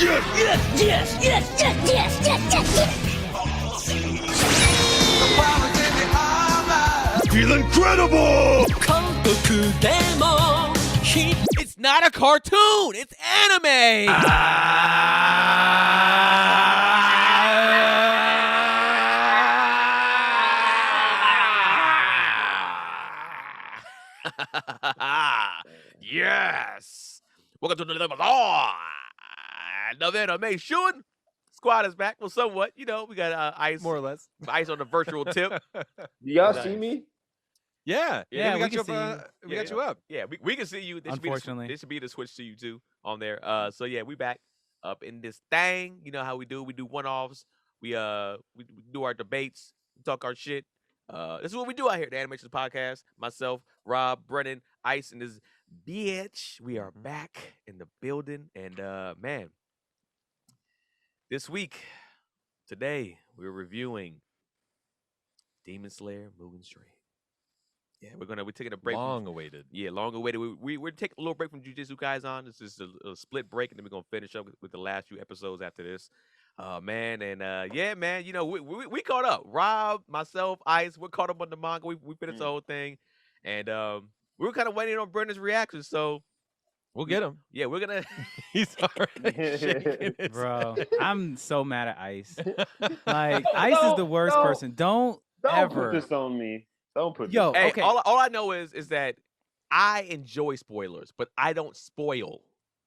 Feel incredible! It's not a cartoon. It's anime. Yes. Welcome to the another Animeshun. Squad is back. Well, somewhat. You know, we got Ice. More or less. Ice on the virtual tip. Do y'all Nice. see me? Yeah, Yeah, we got we you can up. We got you up. Yeah, we can see you. Unfortunately. This should be the switch to you too on there. So yeah, we back up in this thing. You know how we do. We do one-offs. We do our debates. We talk our shit. This is what we do out here at the Animation Podcast. Myself, Rob, Brennan, Ice, and this bitch. We are back in the building. And man, this week, today, we're reviewing Demon Slayer Mugen Train. Yeah, we're taking a break. Long awaited. Yeah, long awaited. We're taking a little break from Jujutsu Kaisen. This is a split break, and then we're gonna finish up with the last few episodes after this. Man, and yeah, man, you know we caught up. Rob, myself, Ice, we're caught up on the manga. We finished the whole thing, and we were kind of waiting on Brendan's reaction. So We'll get him. yeah, we're gonna. He's already shaking his Bro, head. I'm so mad at Ice. Like, Ice is the worst person. Don't ever. Put this on me. Don't put Yo, Hey, okay. all I know is that I enjoy spoilers, but I don't spoil.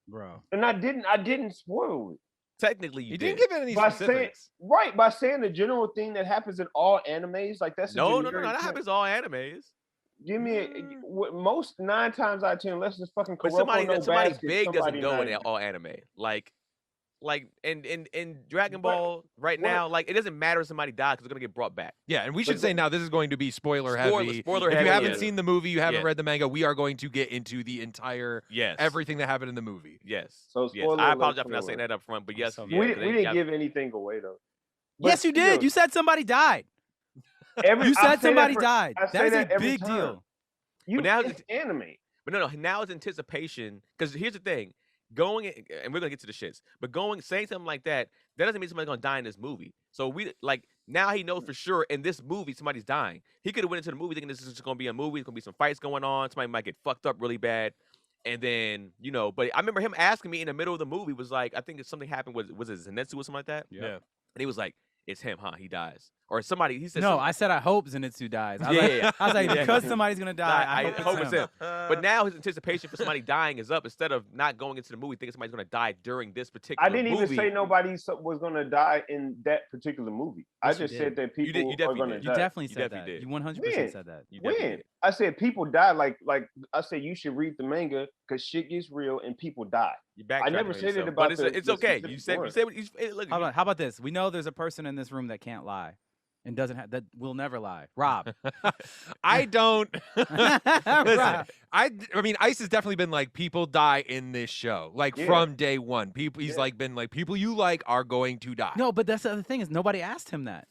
Bro. this. And I didn't spoil it. Technically, You didn't give any By specifics. by saying the general thing that happens in all animes, like that's a no. generic That thing. happens all animes. Give me most 9 times out of 10, unless it's fucking But Kuroko somebody no somebody's basket, big doesn't somebody go not- in all anime. Like in Dragon But- Ball right what- now, like it doesn't matter if somebody dies because they're gonna get brought back. Yeah, and we should But say now this is going to be spoiler heavy. Spoiler If heavy, you haven't yeah. seen the movie, you haven't Yeah. read the manga, we are going to get into the entire Yes. everything that happened in the movie. Yes. So Yes. spoiler I alert, apologize for not spoiler saying alert. that up front, but yes, so yeah, we 'cause they didn't got- give anything away though. But Yes, you did. still, You said somebody died. every- You I said say that somebody for- died. I say That is a that every big time. deal. You, But now it's anime. But no, now it's anticipation. Because here's the thing. Going and we're gonna get to the shits, but saying something like that doesn't mean somebody's gonna die in this movie. So we like now he knows for sure in this movie somebody's dying. He could have went into the movie thinking this is just gonna be a movie. There's gonna be some fights going on. Somebody might get fucked up really bad, and then But I remember him asking me in the middle of the movie was like, I think if something happened was it Zenitsu or something like that? Yeah. And he was like, it's him, huh? He dies. Or somebody. He said No, something. I said I hope Zenitsu dies. I was Yeah, like, yeah. I was like, Yeah. because somebody's gonna die, I hope it's him. But now his anticipation for somebody dying is up. Instead of not going into the movie thinking somebody's gonna die during this particular I didn't movie. even say nobody was gonna die in that particular movie. I Yes, you just did. said that You people definitely are gonna did. You die. definitely You said definitely that. did. You 100% When? said that. You definitely When? did. I said people die, like I said you should read the manga because shit gets real and people die. You I never backtracked on said it yourself. about But the- it's the okay. specific You said word. what you look. How about this? We know there's a person in this room that can't lie and that will never lie. Rob. I don't. Listen, Rob. I mean, Ice has definitely been like people die in this show, like Yeah. from day one. He's Yeah. like been like people you like are going to die. No, but that's the other thing is nobody asked him that.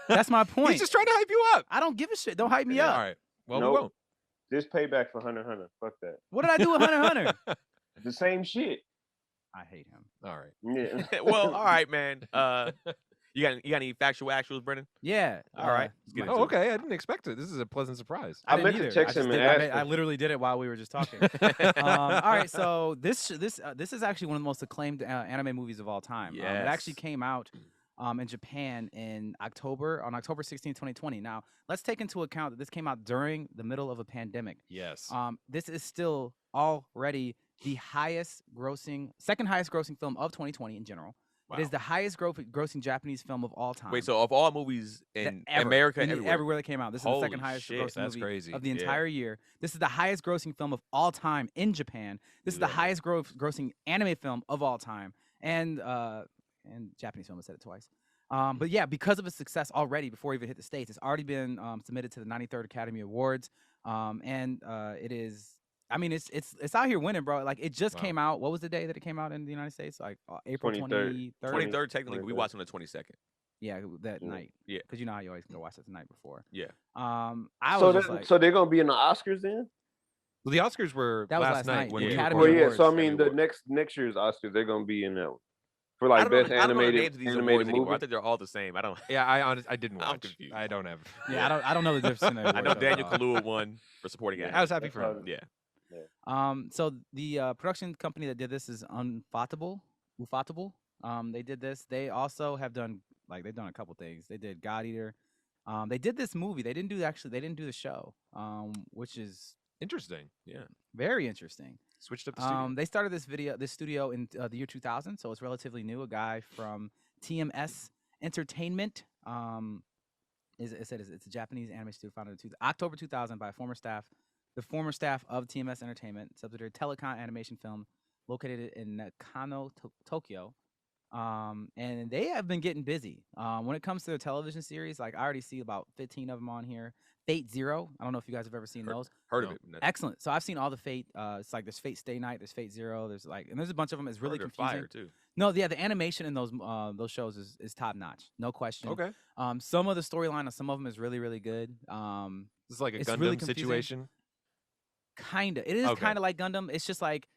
That's my point. He's just trying to hype you up. I don't give a shit. Don't hype me Yeah, up. all right. Well, Nope. we won't. This payback for Hunter x Hunter. Fuck that. What did I do with Hunter x Hunter? The same shit. I hate him. All right. Yeah. Well, all right, man. You got any actuals, Brennan? Yeah. All right. Let's get into Oh, it. okay. I didn't expect it. This is a pleasant surprise. I didn't meant to either. text I him just and did- ask I him. literally did it while we were just talking. All right, so this is actually one of the most acclaimed anime movies of all time. It actually Yes. came out in Japan on October 16, 2020. Now, let's take into account that this came out during the middle of a pandemic. Yes. This is still already the second highest grossing film of 2020 in general. Wow. It is the highest grossing Japanese film of all time. Wait, so of all movies in Ever. America, everywhere that came out, this is the Holy second highest shit, grossing that's movie crazy. of the Yeah. entire year. This is the highest grossing film of all time in Japan. This is the Yeah. highest grossing anime film of all time, and Japanese film. I said it twice. But yeah, because of its success already, before it even hit the States, it's already been submitted to the 93rd Academy Awards, and it is. I mean, it's out here winning, bro. Like it just Wow. came out. What was the day that it came out in the United States? Like April 23rd. 23rd. 23rd, technically, we 23rd. watched on the 22nd. Yeah, that Yeah. night. Yeah. Because you know how you always go watch it the night before. Yeah. I So, was just that- like, so they're gonna be in the Oscars then? Well, the Oscars were That was last last night night, when the we Academy Well, recorded. yeah. Awards. So I mean, Academy the next year's Oscars they're gonna be in that one. for I like don't know, best I don't know the animated names of these animated awards anymore. I movie. think they're all the same. I don't. Yeah, I didn't I'm watch. confused. I don't have. Yeah, I don't know the difference in I know awards, Daniel though. Kaluuya won for supporting Yeah. actor. I was happy That's for him. how- Yeah. So the production company that did this is Ufotable. They did this. They also have done they've done a couple things. They did God Eater. They did this movie. They didn't do the show. Which is Interesting. Yeah. very interesting. Switched up the studio. They started this studio in the year 2000, so it's relatively new. A guy from TMS Entertainment. It's a Japanese anime studio founded in October 2000 by the former staff of TMS Entertainment, subsidiary Telecom Animation Film, located in Nakano, Tokyo. And they have been getting busy. When it comes to their television series, like I already see about 15 of them on here. Fate Zero. I don't know if you guys have ever seen those. Heard of No. it. but Excellent. So I've seen all the Fate. It's like there's Fate Stay Night, there's Fate Zero, there's a bunch of them. It's really heard they're confusing. fire too. No, yeah, the animation in those shows is top notch, no question. Okay. Some of the storyline of some of them is really really good. This is like a it's Gundam really confusing. situation. Kinda, it is Okay. kind of like Gundam. It's just like,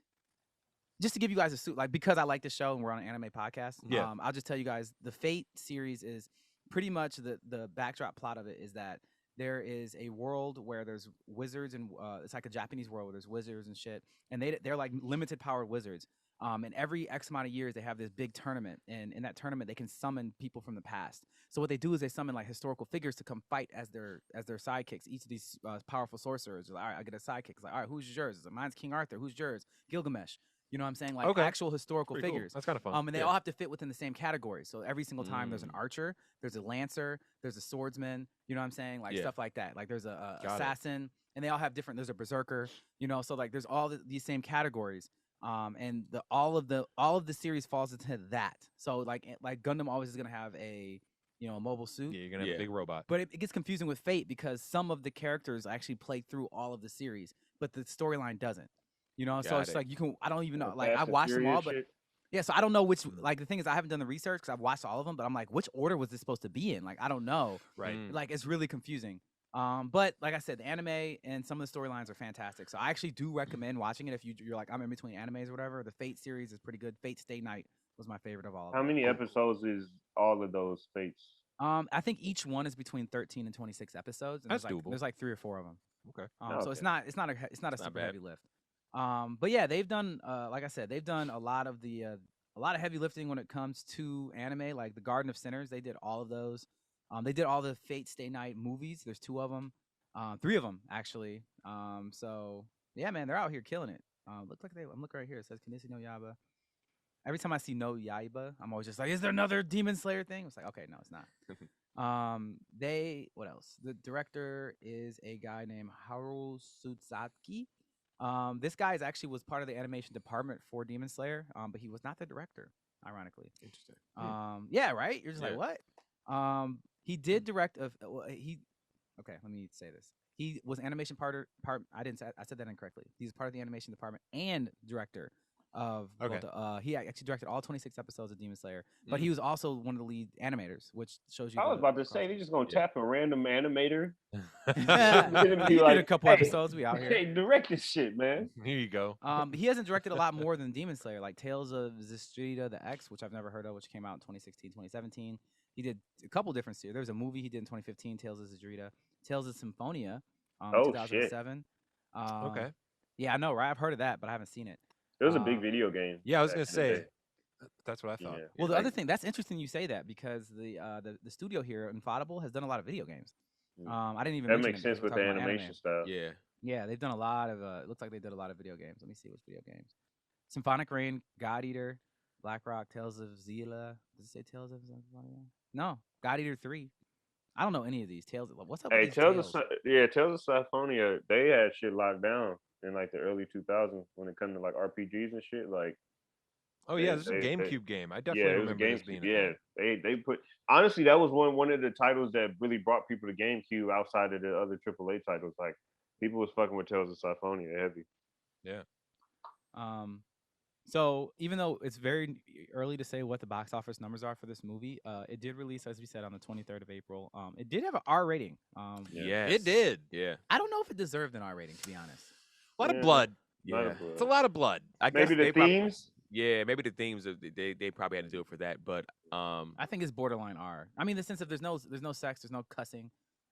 just to give you guys a suit, like because I like the show and we're on an anime podcast. Yeah. I'll just tell you guys the Fate series is pretty much the backdrop plot of it is that there is a world where there's wizards and it's like a Japanese world where there's wizards and shit, and they're like limited powered wizards. And every X amount of years they have this big tournament, and in that tournament they can summon people from the past. So what they do is they summon like historical figures to come fight as their sidekicks. Each of these powerful sorcerers, all right, I get a sidekick. It's like, all right, who's yours? Mine's King Arthur. Who's yours? Gilgamesh. You know what I'm saying? Like Okay. actual historical Pretty cool. figures. That's kind of fun. And they all have to fit within the same category. So every single time there's an Mm. archer, there's a lancer, there's a swordsman, you know what I'm saying? Like Yeah. stuff like that. Like there's a Got it. assassin, and they all have different, there's a berserker, you know, so like there's all these same categories. And all of the series falls into that. So like Gundam always is gonna have a mobile suit. Yeah, you're gonna have Yeah. a big robot. But it gets confusing with Fate because some of the characters actually play through all of the series, but the storyline doesn't. You know, so Got it's it. like I don't even know. The Like Fast I and watched them all, Furious but shit. yeah, so I don't know which. Like the thing is, I haven't done the research because I've watched all of them, but I'm like, which order was this supposed to be in? Like I don't know. Right. Mm. Like it's really confusing. But like I said, the anime and some of the storylines are fantastic. So I actually do recommend watching it if you're like I'm in between animes or whatever. The Fate series is pretty good. Fate Stay Night was my favorite of all. Of How them. many episodes is all of those Fates? I think each one is between 13 and 26 episodes. And That's there's doable. there's like 3 or 4 of them. Okay. So it's Okay. not a not super bad. heavy lift. But yeah, they've done like I said, they've done a lot of heavy lifting when it comes to anime, like the Garden of Sinners. They did all of those. They did all the Fate Stay Night movies. There's 2 of them, 3 of them actually. So yeah, man, they're out here killing it. I'm looking right here. It says Kinesis no Yaiba. Every time I see no Yaiba, I'm always just like, is there another Demon Slayer thing? It's like, okay, no, it's not. What else? The director is a guy named Haru Sutsaki. This guy actually was part of the animation department for Demon Slayer, but he was not the director, ironically. Interesting. Yeah, right. You're just Yeah. like, what? He did direct Okay, let me say this. He was animation part. I said that incorrectly. He's part of the animation department and director of. Okay. He actually directed all 26 episodes of Demon Slayer, but he was also one of the lead animators, which shows you. I was about to say crossover. they just gonna Yeah. tap a random animator. Yeah, Gonna he be did like, a couple "Hey, episodes. We out here. Hey, direct this shit, man. Here you go. He hasn't directed a lot more than Demon Slayer, like Tales of Zestiria the X, which I've never heard of, which came out in 2016, 2017. He did a couple different series. There was a movie he did in 2015, Tales of Zestiria, Tales of Symphonia, Oh, shit. 2007. Okay. Yeah, I know, right? I've heard of that, but I haven't seen it. It was a big video game. Yeah, I was back gonna in the say. day. That's what I thought. Yeah. Well, the Like- other thing, that's interesting you say that because the studio here, Unfottable, has done a lot of video games. Mm. I didn't even That mention makes it sense because with we're the talking about animation anime. style. Yeah. Yeah, they've done a lot of. It looks like they did a lot of video games. Let me see which video games. Symphonic Rain, God Eater, Black Rock, Tales of Zila. Does it say Tales of Symphonia? No, God Eater 3. I don't know any of these Tales. What's up Hey, with these Tales Tales? of Tales of Symphonia, they had shit locked down in like the early 2000s when it comes to like RPGs and shit. Like, Oh yeah, They- this is a they- GameCube game. I yeah, definitely it was a remember this being. GameCube. A thing. They put honestly that was one of the titles that really brought people to GameCube outside of the other AAA titles. Like people was fucking with Tales of Symphonia heavy. So even though it's very early to say what the box office numbers are for this movie, it did release, as we said, on the 23rd of April. It did have an R rating. Yeah. Yes. It did. Yeah. I don't know if it deserved an R rating, to be honest. A lot Yeah. of blood. Not a Yeah. blood. It's a lot of blood. I guess Maybe the they prob- themes. Yeah, maybe the themes of they probably had to do it for that, but I think it's borderline R. I mean, the sense of there's no sex, there's no cussing.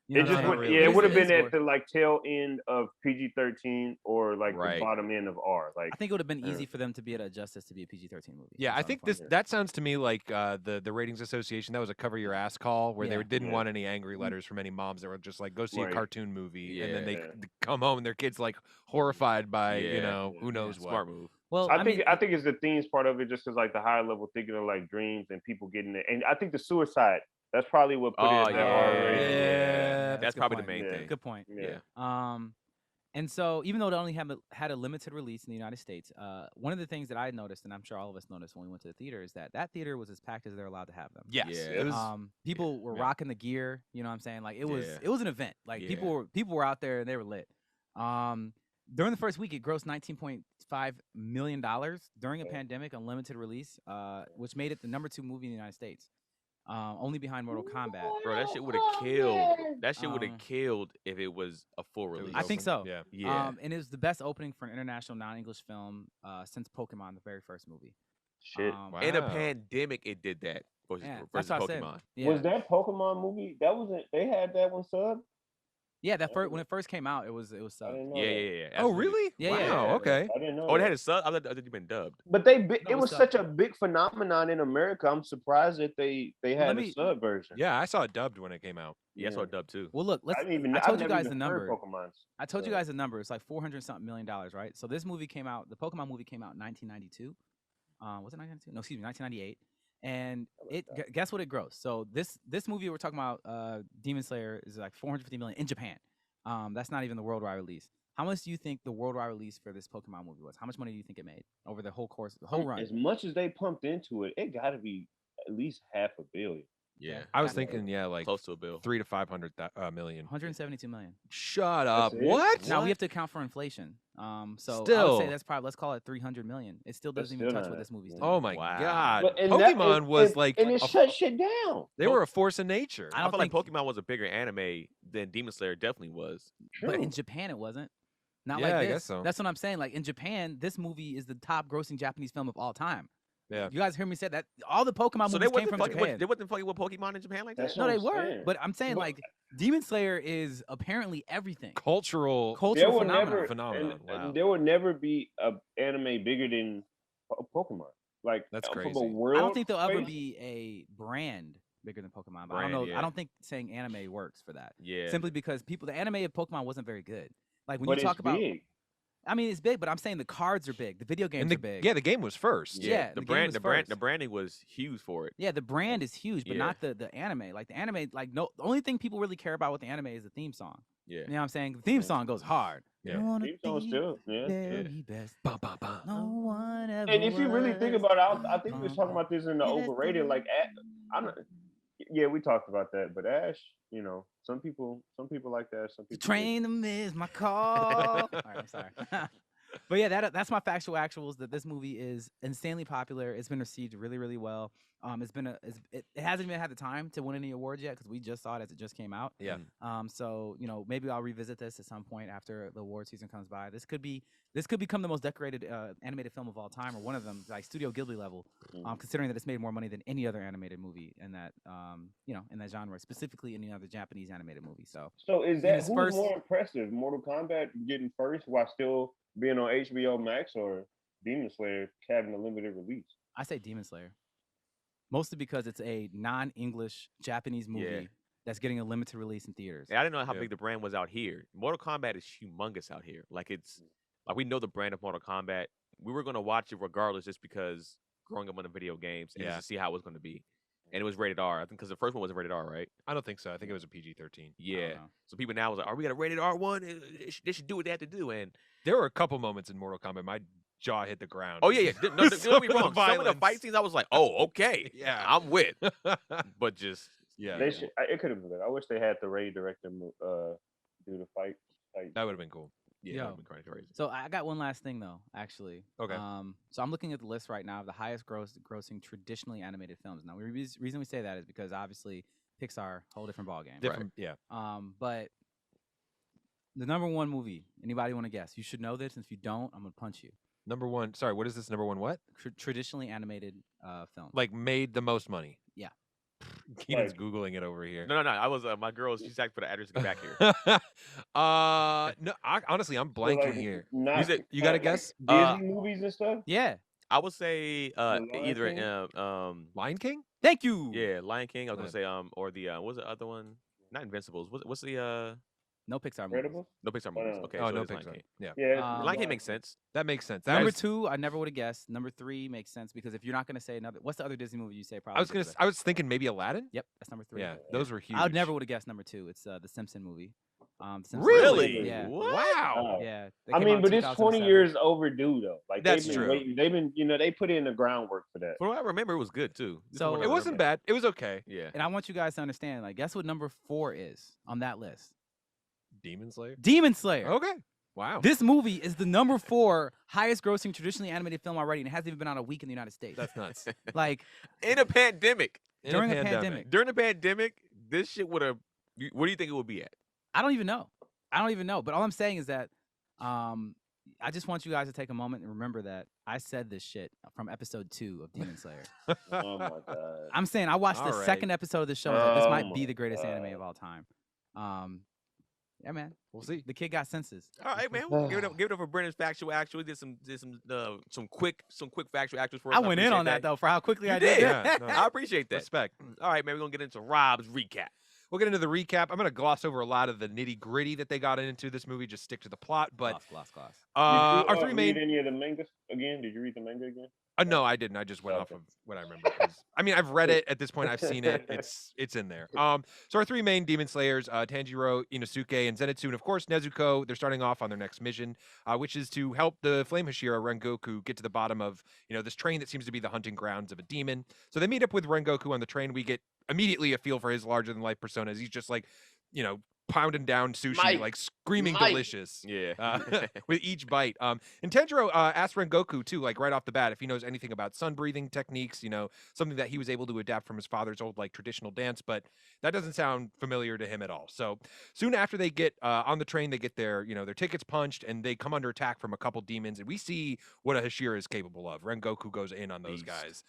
You It know just what I'm would, saying? yeah, It it is- would have it is been at gore. the like tail end of PG-13 or like the Right. bottom end of R. Like I think it would have been Yeah. easy for them to be able to adjust this to be a PG-13 movie. Yeah, That's I all think the this fun. that sounds to me like the Ratings Association. That was a cover your ass call where Yeah. they didn't Yeah. want any angry letters from any moms that were just like go see Right. a cartoon movie, and then they Yeah. come home and their kids like horrified by Yeah. who knows what. smart move. Well, I think mean, I think it's the themes part of it, just because like the higher level thinking of like dreams and people getting it, and I think the suicide. That's probably what put Oh it at that R yeah, rating. Yeah. that's a good probably point. the main Yeah. thing. Good point. Yeah. And so even though it only had a limited release in the United States, one of the things that I noticed, and I'm sure all of us noticed when we went to the theater, is that theater was as packed as they're allowed to have them. Yes, Yeah. it was. People were yeah. rocking the gear. You know what I'm saying? Like it was an event. Like Yeah. people were out there and they were lit. During the first week, it grossed $19.5 million during a pandemic on limited release, which made it the #2 movie in the United States, only behind Mortal Kombat. Bro, that shit would have killed. That shit would Um, have killed if it was a full It was release. I think so. Yeah. Yeah. And it was the best opening for an international non-English film since Pokemon, the very first movie. Shit. Wow. In a pandemic, it did that versus, Yeah, versus that's what I said. Pokemon. Yeah, Was that Pokemon movie? That wasn't. They had that one sub. yeah. When it first came out, it was I subbed. didn't know. Yeah, that. yeah, yeah. Oh, absolutely. really? Yeah, wow. yeah. Okay. I didn't know. Oh, it that. had a sub. I thought you've been dubbed. But they it it was was such a subbed. big phenomenon in America. I'm surprised that they had a sub version. Yeah, I saw it dubbed when it came out. Yeah, I saw it dubbed too. Well, look, I didn't even. I told I've you never guys the even heard number. Pokemon's. I told you sub. guys the number. It's like $400-something million, right? So this movie came out. The Pokemon movie came out in 1992. Was it 1992? No, excuse me, 1998. And guess what it grossed? So this movie we're talking about, Demon Slayer, is like $450 million in Japan. That's not even the worldwide release. How much do you think the worldwide release for this Pokemon movie was? How much money do you think it made over the whole course, the whole run? As much as they pumped into it, it got to be at least $500 million. Yeah. I was Definitely. thinking, like Close to a bill. 300 to 500 million. 172 million. Shut up! it? What? Now we have to account for inflation. So I would Still. say that's probably, let's call it 300 million. It still doesn't even still touch not- what this movie's doing. Oh my Wow. god! But- and Pokemon that- was and- like and it a- shut shit down. they were a force of nature. I I don't feel like think- Pokemon was a bigger anime than Demon Slayer definitely was. But True. in Japan, it wasn't. Not Yeah, like I this. guess so. That's what I'm saying. Like in Japan, this movie is the top grossing Japanese film of all time. Yeah. You guys hear me say that? All the Pokemon So they movies came wasn't from fucking Japan. they wasn't fucking with Pokemon in Japan like that. That's No, what they I'm were. saying. But I'm saying But- like Demon Slayer is apparently everything. Cultural. There Cultural will phenomenon. never Phenomenon, and wow. there will never be a anime bigger than Pokemon. Like That's from crazy. a world. I don't think there'll ever space, be a brand bigger than Pokemon. But I Brand, don't know. yeah. I don't think saying anime works for that. Yeah. Simply because the anime of Pokemon wasn't very good. Like when but you talk it's about, big. I mean, it's big, but I'm saying the cards are big. The video games And are big. yeah, the game was first. Yeah, the the game brand, was the brand, first. the branding was huge for it. Yeah, the brand is huge, but Yeah. not the anime. Like the anime, like no, the only thing people really care about with the anime is the theme song. Yeah. You know what I'm saying? The theme song goes hard. Yeah. You wanna Theme song's be still, yeah. very best. Bum, bum, bum. No one ever. And if you really think was. about it, I think we was talking about this in the Overrated. Like, I'm not, yeah, we talked about that. But Ash, you know, some people like that. Some The people train to miss my call. All right, I'm sorry. But yeah, that's my factual actuals. That this movie is insanely popular. It's been received really, really well. It hasn't even had the time to win any awards yet because we just saw it as it just came out. Yeah. So maybe I'll revisit this at some point after the award season comes by. This could become the most decorated animated film of all time, or one of them, like Studio Ghibli level. Considering that it's made more money than any other animated movie in that in that genre, specifically any other Japanese animated movie. So is in that its who's first- more impressive? Mortal Kombat getting first while still being on HBO Max, or Demon Slayer having a limited release? I say Demon Slayer, mostly because it's a non-English Japanese movie Yeah. that's getting a limited release in theaters. And I didn't know how Yeah. big the brand was out here. Mortal Kombat is humongous out here. Like we know the brand of Mortal Kombat. We were gonna watch it regardless, just because growing up on the video games and just Yeah. to see how it was gonna be. And it was rated R. I think because the first one was rated R, right? I don't think so. I think it was a PG-13. I don't Yeah. know. So people now was like, "Are we gonna rated R one? They should do what they have to do." And There were a couple moments in Mortal Kombat my jaw hit the ground. oh yeah. No, don't Some get me of the wrong. Some of the violence. fight scenes, I was like, "Oh, okay, Yeah. I'm with." But just Yeah. They should. It could have been better. I wish they had the Ray director do the fight. That would have been cool. yeah, Yo. that would've been kinda crazy. So I got one last thing though, actually. Okay. So I'm looking at the list right now of the highest grossing traditionally animated films. Now, the reason we say that is because obviously Pixar, whole different ballgame. Different. Yeah. But the #1 movie, anybody want to guess? You should know this, and if you don't, I'm gonna punch you. Number one. Sorry, what is this? Number one what? Traditionally animated film. Like made the most money. Yeah. Keenan's Like- Googling it over here. No. I was my girl. She's asking for the address to get back here. No, honestly, I'm blanking like, here. Not, You got a like guess? Disney movies and stuff. Yeah. I would say Lion either King? Lion King? Thank you. yeah, Lion King. I was gonna Nice. say or the what was the other one? Not Invincibles. What's the No Pixar movies. Incredible. no Pixar movies? Okay, Oh, so no it's Lion Pixar. King. Yeah, Yeah, Lion King makes sense. that makes sense. That Number was- 2, I never would have guessed. Number 3 makes sense because if you're not gonna say another, what's the other Disney movie you say? Probably. I was thinking maybe Aladdin. Yep, that's number 3. Yeah, those were huge. I never would have guessed number 2. It's the Simpson movie. The Simpsons Really? movie, Yeah. What? Wow. Yeah. they I came out mean, in but it's 20 2007. years overdue though. Like That's they've been true. waiting. They've been, they put in the groundwork for that. From what I remember, it was good too. This is So- what I It wasn't remember. bad. It was okay. Yeah. And I want you guys to understand, like, guess what number 4 is on that list? Demon Slayer. Demon Slayer. Okay. Wow. This movie is the number 4 highest grossing traditionally animated film already, and it hasn't even been out a week in the United States. That's nuts. Like, In a pandemic. In During a pandemic. During the pandemic, this shit would have. What do you think it would be at? I don't even know. But all I'm saying is that I just want you guys to take a moment and remember that I said this shit from episode 2 of Demon Slayer. Oh my god. I'm saying I watched the All right. second episode of the show. I was like, this Oh might be my the greatest anime God. of all time. Yeah, man. We'll see. The kid got senses. All right, man. We'll give it up for Brennan's factual actual. We did some quick factual actuals for us. I went in appreciate on that though for how quickly You I did. did. Yeah, no. I appreciate that. Respect. All right, man. We're gonna get into Rob's recap. We'll get into the recap. I'm going to gloss over a lot of the nitty gritty that they got into this movie. Just stick to the plot. But Class. our three read main. any of the mangas again? Did you read the manga again? No, I didn't. I just went off Okay. of what I remember. 'Cause, I mean, I've read it at this point. I've seen it. It's in there. So our 3 main demon slayers, Tanjiro, Inosuke, and Zenitsu, and of course Nezuko. They're starting off on their next mission, which is to help the Flame Hashira Rengoku get to the bottom of this train that seems to be the hunting grounds of a demon. So they meet up with Rengoku on the train. We get immediately a feel for his larger than life persona as he's just like, pounding down sushi, Mike, like screaming Mike. delicious. Yeah. With each bite. And Tanjiro asked Rengoku too, like right off the bat, if he knows anything about sun breathing techniques, something that he was able to adapt from his father's old like traditional dance, but that doesn't sound familiar to him at all. So soon after they get on the train, they get their tickets punched and they come under attack from a couple demons, and we see what a Hashira is capable of. Rengoku goes in on those Beast. guys.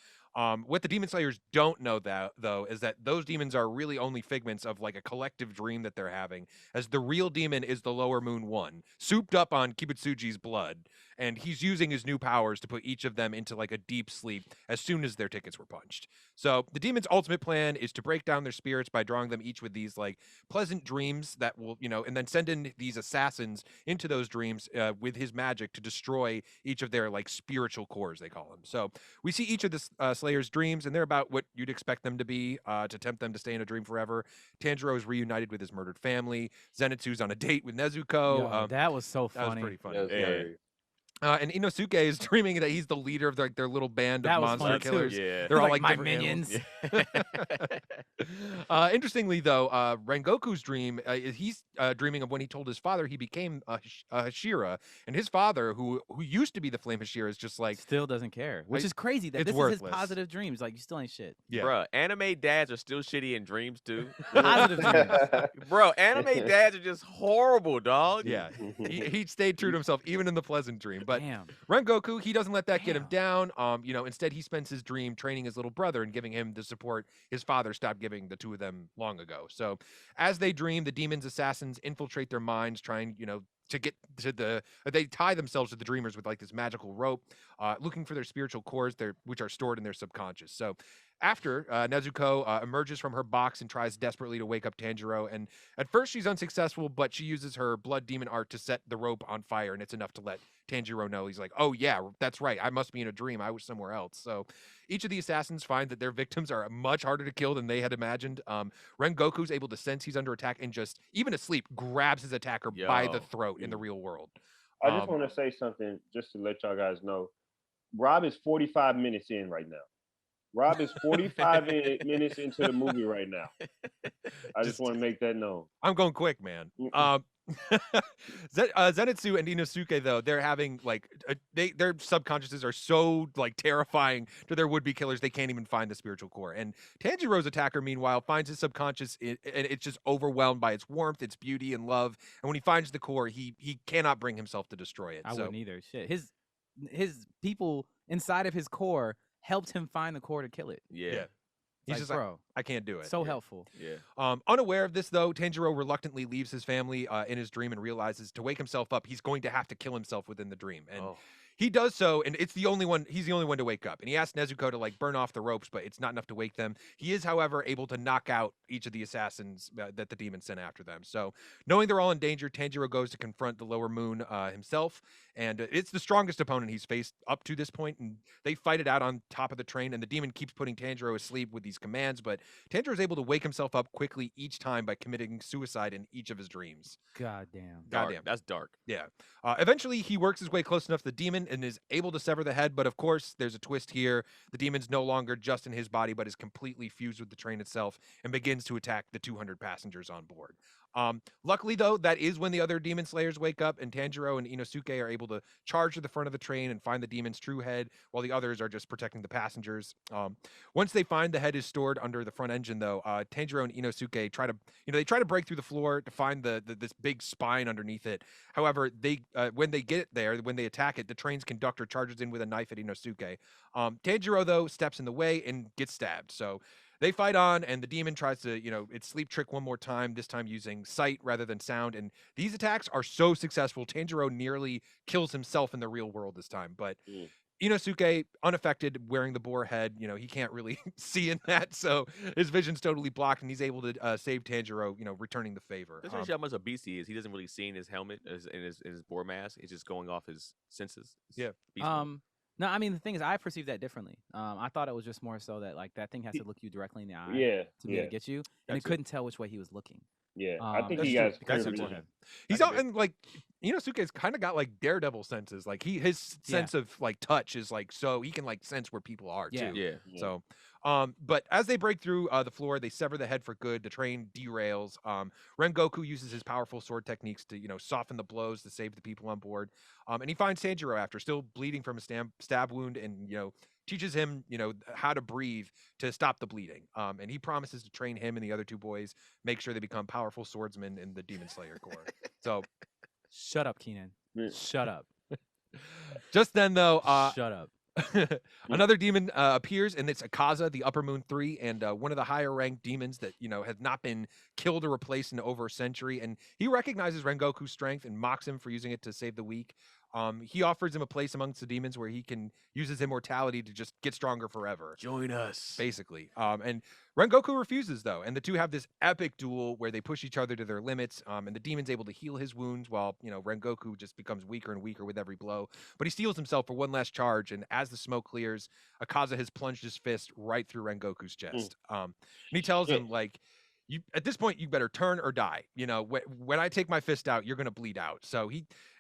What the Demon Slayers don't know though is that those demons are really only figments of like a collective dream that they're having, as the real demon is the Lower Moon One, souped up on Kibutsuji's blood, and he's using his new powers to put each of them into like a deep sleep as soon as their tickets were punched. So the demon's ultimate plan is to break down their spirits by drawing them each with these like pleasant dreams that will, and then send in these assassins into those dreams with his magic to destroy each of their like spiritual cores, they call them. So we see each of the Slayer's dreams, and they're about what you'd expect them to be, to tempt them to stay in a dream forever. Tanjiro is reunited with his murdered family. Zenitsu's on a date with Nezuko. Yo, that was so That was funny. pretty funny. That's Yeah. hilarious. And Inosuke is dreaming that he's the leader of their little band That of was monster funny, too. killers. Yeah. They're all Like, like my different animals. Yeah. Interestingly, though, Rengoku's dream, he's dreaming of when he told his father he became a Hashira, and his father, who used to be the Flame Hashira, is just like, Still doesn't care, which Like, is crazy. That it's this is worthless. his positive dreams. Like, you still ain't shit. yeah, Bruh, anime dads are still shitty in dreams too. Positive dreams. Bro, anime dads are just horrible, dog. yeah. He stayed true to himself even in the pleasant dream. But Damn. Rengoku, he doesn't let that get him Damn. down. Instead he spends his dream training his little brother and giving him the support his father stopped giving the two of them long ago. So as they dream, the demon's assassins infiltrate their minds, trying, to get to they tie themselves to the dreamers with like this magical rope, looking for their spiritual cores which are stored in their subconscious. So after Nezuko emerges from her box and tries desperately to wake up Tanjiro, and at first she's unsuccessful, but she uses her blood demon art to set the rope on fire, and it's enough to let Tanjiro know. He's like, oh yeah, that's right, I must be in a dream, I was somewhere else. So each of the assassins find that their victims are much harder to kill than they had imagined. Rengoku's able to sense he's under attack and just, even asleep, grabs his attacker by the Yo. throat in the real world. I just Um, want to say something just to let y'all guys know. Rob is 45 minutes in right now. Rob is 45 minutes into the movie right now. I just want to make that known. I'm going quick, man. Zenitsu and Inosuke, though, they're having like their subconsciouses are so like terrifying to their would-be killers they can't even find the spiritual core. And Tanjiro's attacker, meanwhile, finds his subconscious and it's just overwhelmed by its warmth, its beauty, and love. And when he finds the core, he cannot bring himself to destroy it. I so wouldn't either. Shit. his people inside of his core helped him find the core to kill it. Yeah. Yeah. It's He's like, just like, bro, I can't do it. so Yeah. helpful. Yeah. Unaware of this, though, Tanjiro reluctantly leaves his family in his dream and realizes to wake himself up, he's going to have to kill himself within the dream. And Oh. he does so, and it's the only one. He's the only one to wake up. And he asks Nezuko to like burn off the ropes, but it's not enough to wake them. He is, however, able to knock out each of the assassins that the demon sent after them. So, knowing they're all in danger, Tanjiro goes to confront the Lower Moon himself, and it's the strongest opponent he's faced up to this point. And they fight it out on top of the train, and the demon keeps putting Tanjiro asleep with these commands, but Tanjiro is able to wake himself up quickly each time by committing suicide in each of his dreams. God damn. Dark. Goddamn. That's dark. Yeah. Eventually, he works his way close enough to the demon and is able to sever the head. But of course, there's a twist here. The demon's no longer just in his body, but is completely fused with the train itself and begins to attack the 200 passengers on board. Luckily, though, that is when the other demon slayers wake up, and Tanjiro and Inosuke are able to charge to the front of the train and find the demon's true head, while the others are just protecting the passengers. Once they find the head is stored under the front engine, though, Tanjiro and Inosuke try to break through the floor to find this big spine underneath it. However, when they get there, when they attack it, the train's conductor charges in with a knife at Inosuke. Tanjiro, though, steps in the way and gets stabbed. So they fight on, and the demon tries to, its sleep trick one more time, this time using sight rather than sound. And these attacks are so successful, Tanjiro nearly kills himself in the real world this time. But Inosuke, unaffected, wearing the boar head, he can't really see in that, so his vision's totally blocked, and he's able to save Tanjiro, returning the favor. That's actually how much a beast he is. He doesn't really see in his helmet, in his boar mask. It's just going off his senses. Yeah. Beast mode. No, I mean the thing is, I perceive that differently. I thought it was just more so that like that thing has to look you directly in the eye Yeah, to be able to get you, and it Gotcha. couldn't tell which way he was looking. yeah. I think That's he true. has That's clear true. vision. He's That's out, good. and like Inosuke's kind of got like daredevil senses. Like his sense of like touch is like so he can like sense where people are Yeah. too. Yeah. Yeah. So, but as they break through the floor, they sever the head for good. The train derails. Rengoku uses his powerful sword techniques to, soften the blows to save the people on board. And he finds Tanjiro after still bleeding from a stab wound, and teaches him, how to breathe to stop the bleeding. And he promises to train him and the other two boys, make sure they become powerful swordsmen in the Demon Slayer Corps. So, Shut up, Keenan. Yeah. Shut up. just then though, Shut up. another demon appears, and it's Akaza, the Upper Moon 3, and one of the higher ranked demons that has not been killed or replaced in over a century. And he recognizes Rengoku's strength and mocks him for using it to save the weak. He offers him a place amongst the demons where he can use his immortality to just get stronger forever, Join us. basically. And Rengoku refuses, though, and the two have this epic duel where they push each other to their limits, and the demon's able to heal his wounds while, Rengoku just becomes weaker and weaker with every blow. But he steals himself for one last charge, and as the smoke clears, Akaza has plunged his fist right through Rengoku's chest. And he tells him, like, at this point, you better turn or die. When I take my fist out, you're going to bleed out. So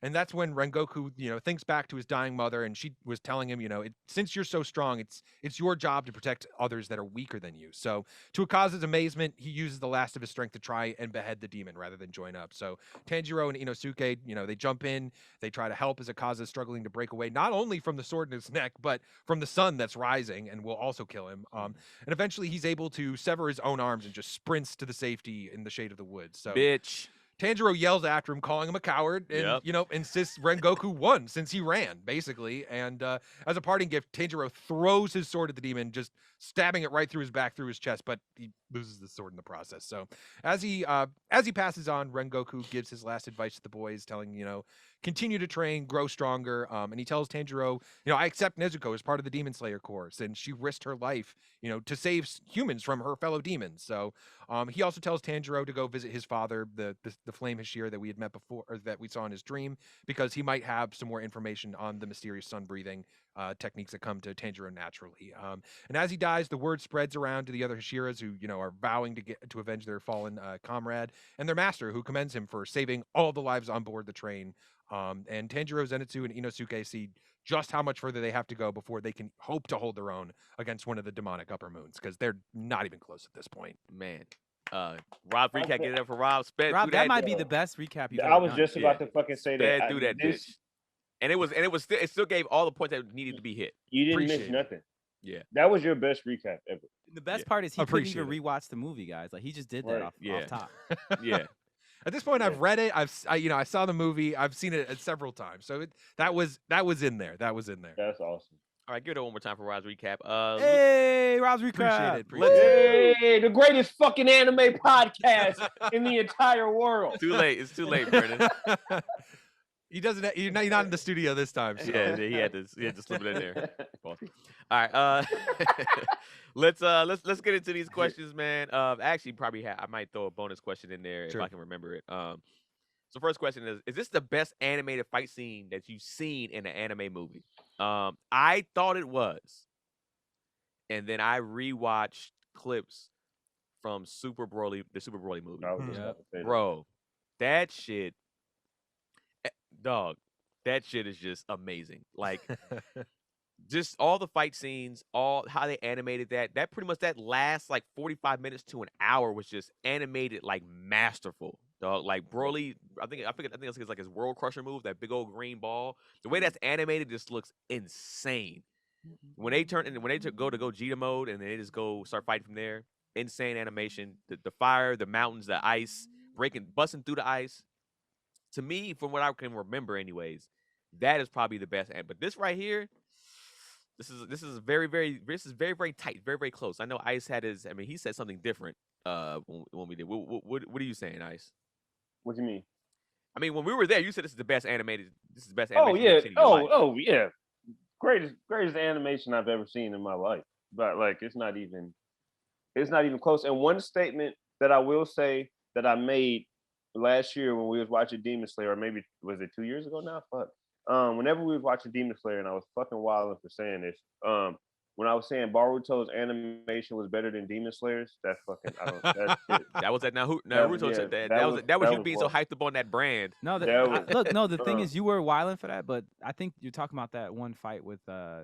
and that's when Rengoku, thinks back to his dying mother, and she was telling him, since you're so strong, it's your job to protect others that are weaker than you. So to Akaza's amazement, he uses the last of his strength to try and behead the demon rather than join up. So Tanjiro and Inosuke, they jump in, they try to help as Akaza is struggling to break away, not only from the sword in his neck, but from the sun that's rising and will also kill him. And eventually he's able to sever his own arms and just sprints to the safety in the shade of the woods. So Bitch. Tanjiro yells after him, calling him a coward, and insists Rengoku won since he ran, basically. And as a parting gift, Tanjiro throws his sword at the demon, just stabbing it right through his back, through his chest, but he loses the sword in the process. So as he passes on, Rengoku gives his last advice to the boys, telling continue to train, grow stronger. And he tells Tanjiro, I accept Nezuko as part of the Demon Slayer Corps, and she risked her life, to save humans from her fellow demons. So he also tells Tanjiro to go visit his father, the Flame Hashira that we had met before, or that we saw in his dream, because he might have some more information on the mysterious sun breathing techniques that come to Tanjiro naturally. And as he dies, the word spreads around to the other Hashiras who, are vowing to avenge their fallen comrade, and their master, who commends him for saving all the lives on board the train. And Tanjiro, Zenitsu, and Inosuke see just how much further they have to go before they can hope to hold their own against one of the demonic upper moons, because they're not even close at this point. Man. Rob recap, get it up for Rob. Sped Rob, through that that. might be the best recap you've I ever was done. just about to fucking say that. Sped through that bitch. And it still gave all the points that needed to be hit. You didn't Appreciate miss it. nothing. Yeah. That was your best recap ever. The best Yeah. part is he couldn't Appreciate even rewatch the movie, guys. Like he just did that Right. off Yeah. top. Yeah. At this point, Yeah. I've read it. I saw the movie. I've seen it several times. So that was in there. That was in there. That's awesome. All right, give it one more time for Rob's recap. Hey, Rob's Appreciate recap. it. Appreciate it. Hey, the greatest fucking anime podcast in the entire world. Too late. It's too late, Brennan. He doesn't. You're not in the studio this time. So. Yeah, he had to slip it in there. All right, let's get into these questions, man. Actually, probably I might throw a bonus question in there Sure. if I can remember it. So first question is this the best animated fight scene that you've seen in an anime movie? I thought it was, and then I rewatched clips from the Super Broly movie. I was just about to say that. Bro, that shit, dog, that shit is just amazing. Like, just all the fight scenes, all how they animated that pretty much that last like 45 minutes to an hour was just animated like masterful. Dog, like Broly, I think it's like his World Crusher move, that big old green ball. The way that's animated just looks insane. When they go to Gogeta mode and they just go start fighting from there, insane animation. The fire, the mountains, the ice, busting through the ice. To me, from what I can remember, anyways, that is probably the best. But this right here, this is very tight, very very close. I know Ice had his. I mean, he said something different. When we did. What are you saying, Ice? What do you mean? I mean, when we were there, you said this is the best animated. This is the best Oh animation yeah. you've seen in your life. Oh yeah. Greatest animation I've ever seen in my life. But like, it's not even close. And one statement that I will say that I made last year when we was watching Demon Slayer, or maybe was it 2 years ago now? Fuck. Whenever we was watching Demon Slayer, and I was fucking wilding for saying this. When I was saying Boruto's animation was better than Demon Slayer's, that's fucking. That shit. That was that Naruto. Yeah, said that that was you was being so rough. hyped up on that brand. No, the thing is, you were wilding for that, but I think you're talking about that one fight with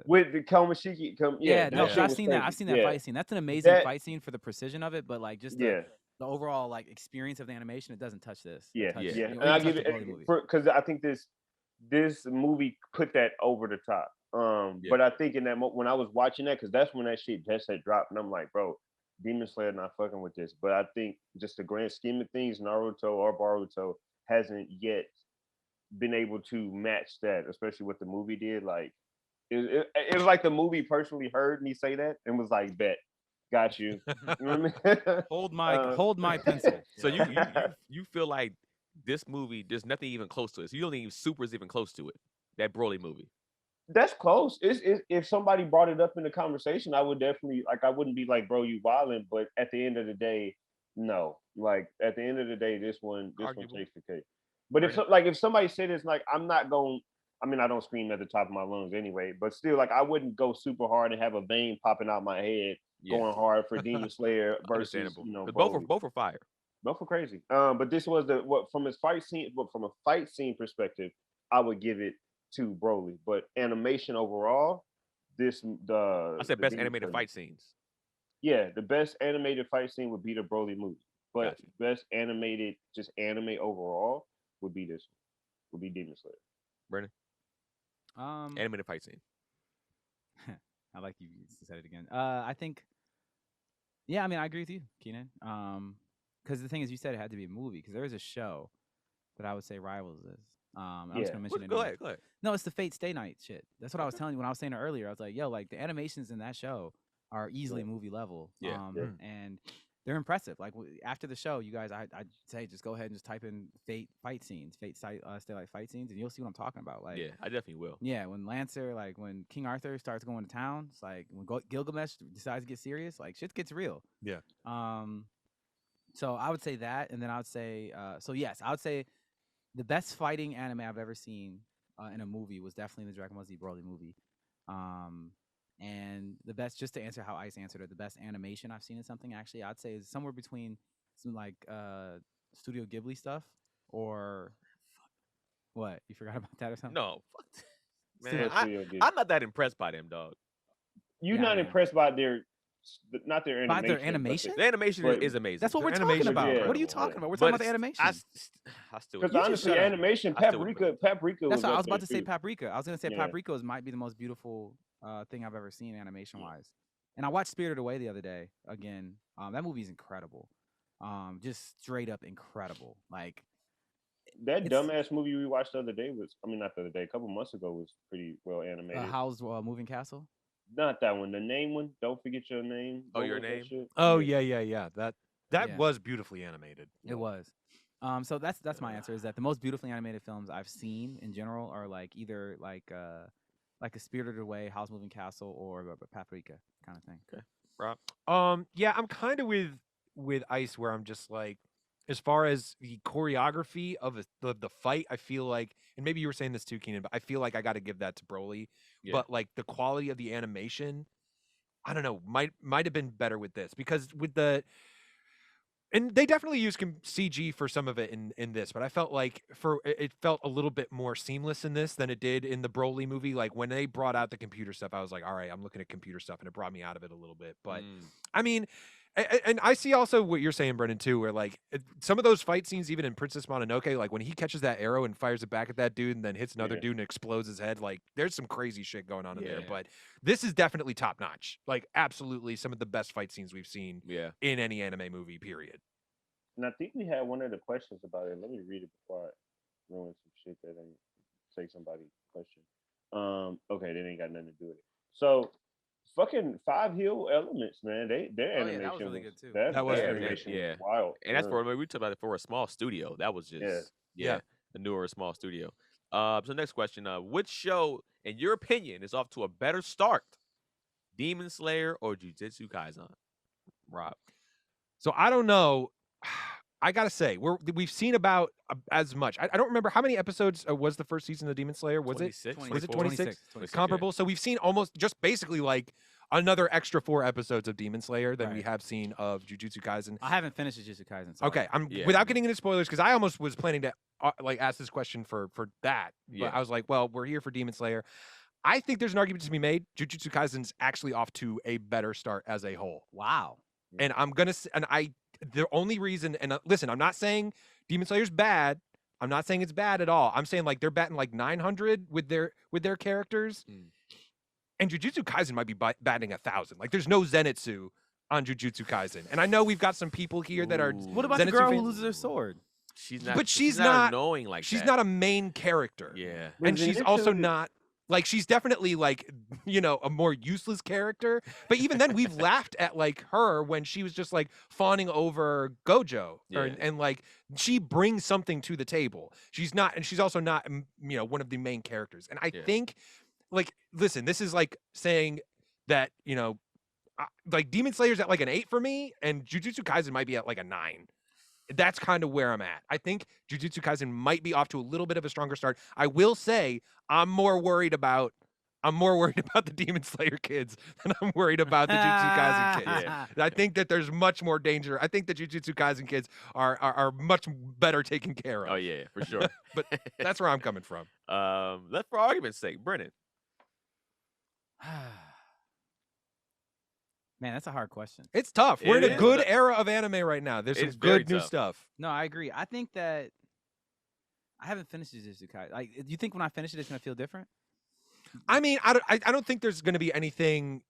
With the Komashiki, yeah, no, that shit I've was seen that. crazy. I've seen that Yeah. fight scene. That's an amazing That- fight scene for the precision of it, but like just Yeah. the overall like experience of the animation, it doesn't touch this. It Yeah, touches- yeah. it And only I give touches it the Broly movie. because I think this movie put that over the top. Yeah. But I think in that when I was watching that, because that's when that shit just had dropped, and I'm like, bro, Demon Slayer not fucking with this. But I think just the grand scheme of things, Naruto or Boruto hasn't yet been able to match that, especially what the movie did. Like it was like the movie personally heard me say that and was like, bet, got you. You know what I mean? Hold my pencil. So you feel like this movie, there's nothing even close to it. So you don't think Super is even close to it. That Broly movie. That's close. It's if somebody brought it up in the conversation, I would definitely I wouldn't be like, bro, you wildin'. But at the end of the day, no. Like at the end of the day, this one Arguable. takes the cake. But if somebody said it's like, I'm not going. I mean, I don't scream at the top of my lungs anyway. But still, like I wouldn't go super hard and have a vein popping out my head going hard for Demon Slayer versus Understandable. 'Cause Broly. both are fire. Both were crazy. But this was from his fight scene. But from a fight scene perspective, I would give it to Broly. But animation overall, I said the best Demon animated Slayer- fight scenes. Yeah, the best animated fight scene would be the Broly movie. But Gotcha. best animated, just anime overall, would be this one. Would be Demon Slayer. Brennan, animated fight scene. I like you said it again. I think, yeah, I mean, I agree with you, Keenan. Because the thing is, you said it had to be a movie. Because there is a show that I would say rivals this. I was Yeah. gonna mention it. Go anyway. ahead. No, it's the Fate Stay Night shit. That's what I was telling you when I was saying it earlier. I was like, yo, like the animations in that show are easily movie level. Yeah. Yeah. And they're impressive. Like after the show, you guys, I'd say just go ahead and just type in Fate fight scenes, Fate Stay Night fight scenes, and you'll see what I'm talking about. Like, Yeah, I definitely will. yeah, when Lancer, like when King Arthur starts going to town, it's like when Gilgamesh decides to get serious, like shit gets real. Yeah. So I would say that, and then I would say, so yes, I would say the best fighting anime I've ever seen in a movie was definitely the Dragon Ball Z Broly movie. And the best, just to answer how Ice answered it, the best animation I've seen in something actually, I'd say is somewhere between some like Studio Ghibli stuff or what? You forgot about that or something? No, fuck. Still Man, Studio Ghibli. I'm not that impressed by them, dog. You're Yeah, not man. impressed by not their animation. By their but animation? The animation But- is amazing. That's what we're Their talking animation about. is What are you incredible, talking yeah. about? We're But talking about the animation. I still. Because You just honestly, shut up. animation, I still would Paprika That's was what I up was about there, to say. too. Paprika. I was gonna say Yeah. Paprika might be the most beautiful thing I've ever seen animation wise. And I watched Spirited Away the other day again. That movie is incredible. Just straight up incredible. Like That It's- dumbass movie we watched the other day was, I mean, not the other day, a couple months ago was pretty well animated. How's Moving Castle? Not that one, the name one. Don't forget your name. Oh, What Your was that Name? shit? Oh yeah. That Yeah. was beautifully animated. It was. So that's my answer. Is that the most beautifully animated films I've seen in general are like either like a Spirited Away, Howl's Moving Castle, or Paprika kind of thing. Okay. Rob? Yeah, I'm kind of with Ice where I'm just like, as far as the choreography of the fight, I feel like, and maybe you were saying this too, Keenan, but I feel like I got to give that to Broly. Yeah. But like the quality of the animation, I don't know, might have been better with this because with the. And they definitely use CG for some of it in this, but I felt like it felt a little bit more seamless in this than it did in the Broly movie. Like when they brought out the computer stuff, I was like, all right, I'm looking at computer stuff, and it brought me out of it a little bit. But I mean, and I see also what you're saying, Brendan, too, where like some of those fight scenes, even in Princess Mononoke, like when he catches that arrow and fires it back at that dude and then hits another dude and explodes his head, like there's some crazy shit going on in there. But this is definitely top notch. Like absolutely some of the best fight scenes we've seen in any anime movie, period. And I think we had one of the questions about it. Let me read it before I ruin some shit that ain't say somebody's question. Okay, that ain't got nothing to do with it. So fucking Five Hill Elements, man. Their Oh, animation yeah, that was really good, too. That was their pretty good. animation Yeah. was wild. And that's for we talked about it for a small studio. That was just Yeah. a newer small studio. So next question: which show, in your opinion, is off to a better start, Demon Slayer or Jujutsu Kaisen? Rob. So I don't know. I gotta say, we've seen about as much. I don't remember how many episodes was the first season of Demon Slayer. Was 26, it? Was it 24? 26? Comparable. So we've seen almost just basically like another extra 4 episodes of Demon Slayer than we have seen of Jujutsu Kaisen. I haven't finished Jujutsu Kaisen. So Okay, without getting into spoilers, because I almost was planning to like ask this question for that, but I was like, well, we're here for Demon Slayer. I think there's an argument to be made. Jujutsu Kaisen's actually off to a better start as a whole. Wow. And I'm gonna, the only reason, and listen, I'm not saying Demon Slayer's bad. I'm not saying it's bad at all. I'm saying like they're batting like 900 with their characters, and Jujutsu Kaisen might be batting 1,000. Like there's no Zenitsu on Jujutsu Kaisen, and I know we've got some people here that are. What about Zenitsu the girl who fans? loses her sword? She's not. But she's not annoying like she's that. not a main character. Yeah, and she's also not. Like she's definitely like, you know, a more useless character. But even then we've laughed at like her when she was just like fawning over Gojo. And like she brings something to the table. She's not, and she's also not, you know, one of the main characters. And I think like, listen, this is like saying that, you know, like Demon Slayer's at like an 8 for me and Jujutsu Kaisen might be at like a 9. That's kind of where I'm at. I think Jujutsu Kaisen might be off to a little bit of a stronger start. I will say I'm more worried about the Demon Slayer kids than I'm worried about the Jujutsu Kaisen kids. I think that there's much more danger. I think the Jujutsu Kaisen kids are much better taken care of. Oh yeah, for sure. But that's where I'm coming from. Let's, for argument's sake, Brennan. Man, that's a hard question. It's tough. We're in a good era of anime right now. There's some good new stuff. No, I agree. I think that I haven't finished Jujutsu Kaisen. Like, do you think when I finish it, it's gonna feel different? I mean, I don't think there's gonna be anything.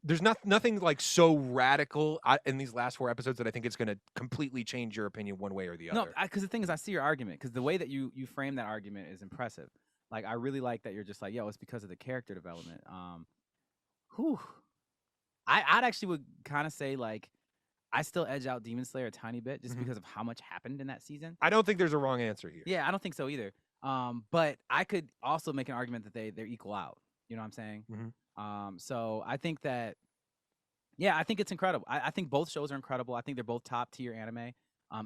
There's nothing like so radical in these last 4 episodes that I think it's gonna completely change your opinion one way or the other. No, because the thing is, I see your argument. Because the way that you frame that argument is impressive. Like, I really like that you're just like, yo, it's because of the character development. I'd actually would kind of say like I still edge out Demon Slayer a tiny bit just because of how much happened in that season. I don't think there's a wrong answer here. Yeah, I don't think so either. But I could also make an argument that they're equal out. You know what I'm saying? So I think that, yeah, I think it's incredible. I think both shows are incredible. I think they're both top tier anime,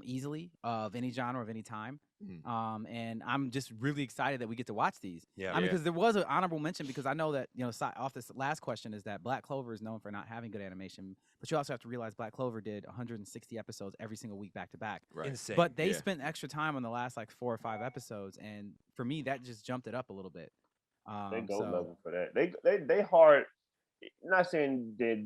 easily of any genre of any time. And I'm just really excited that we get to watch these. Yeah, I mean, because there was an honorable mention because I know that, you know, off this last question is that Black Clover is known for not having good animation, but you also have to realize Black Clover did 160 episodes every single week back to back. Right. Insane. But they spent extra time on the last like 4 or 5 episodes, and for me, that just jumped it up a little bit. They go level for that. They hard. Not saying that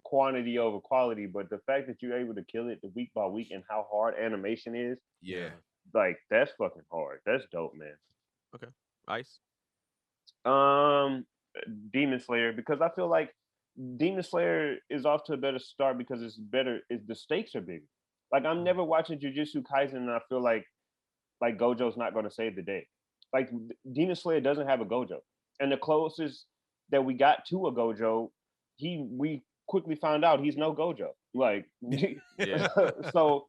quantity over quality, but the fact that you're able to kill it week by week and how hard animation is. Yeah. Like that's fucking hard. That's dope, man. Okay. Ice. Demon Slayer, because I feel like Demon Slayer is off to a better start because the stakes are bigger. Like I'm never watching Jujutsu Kaisen and I feel like like Gojo's not going to save the day. Like Demon Slayer doesn't have a Gojo, and the closest that we got to a Gojo, we quickly found out he's no Gojo. Like, Yeah. so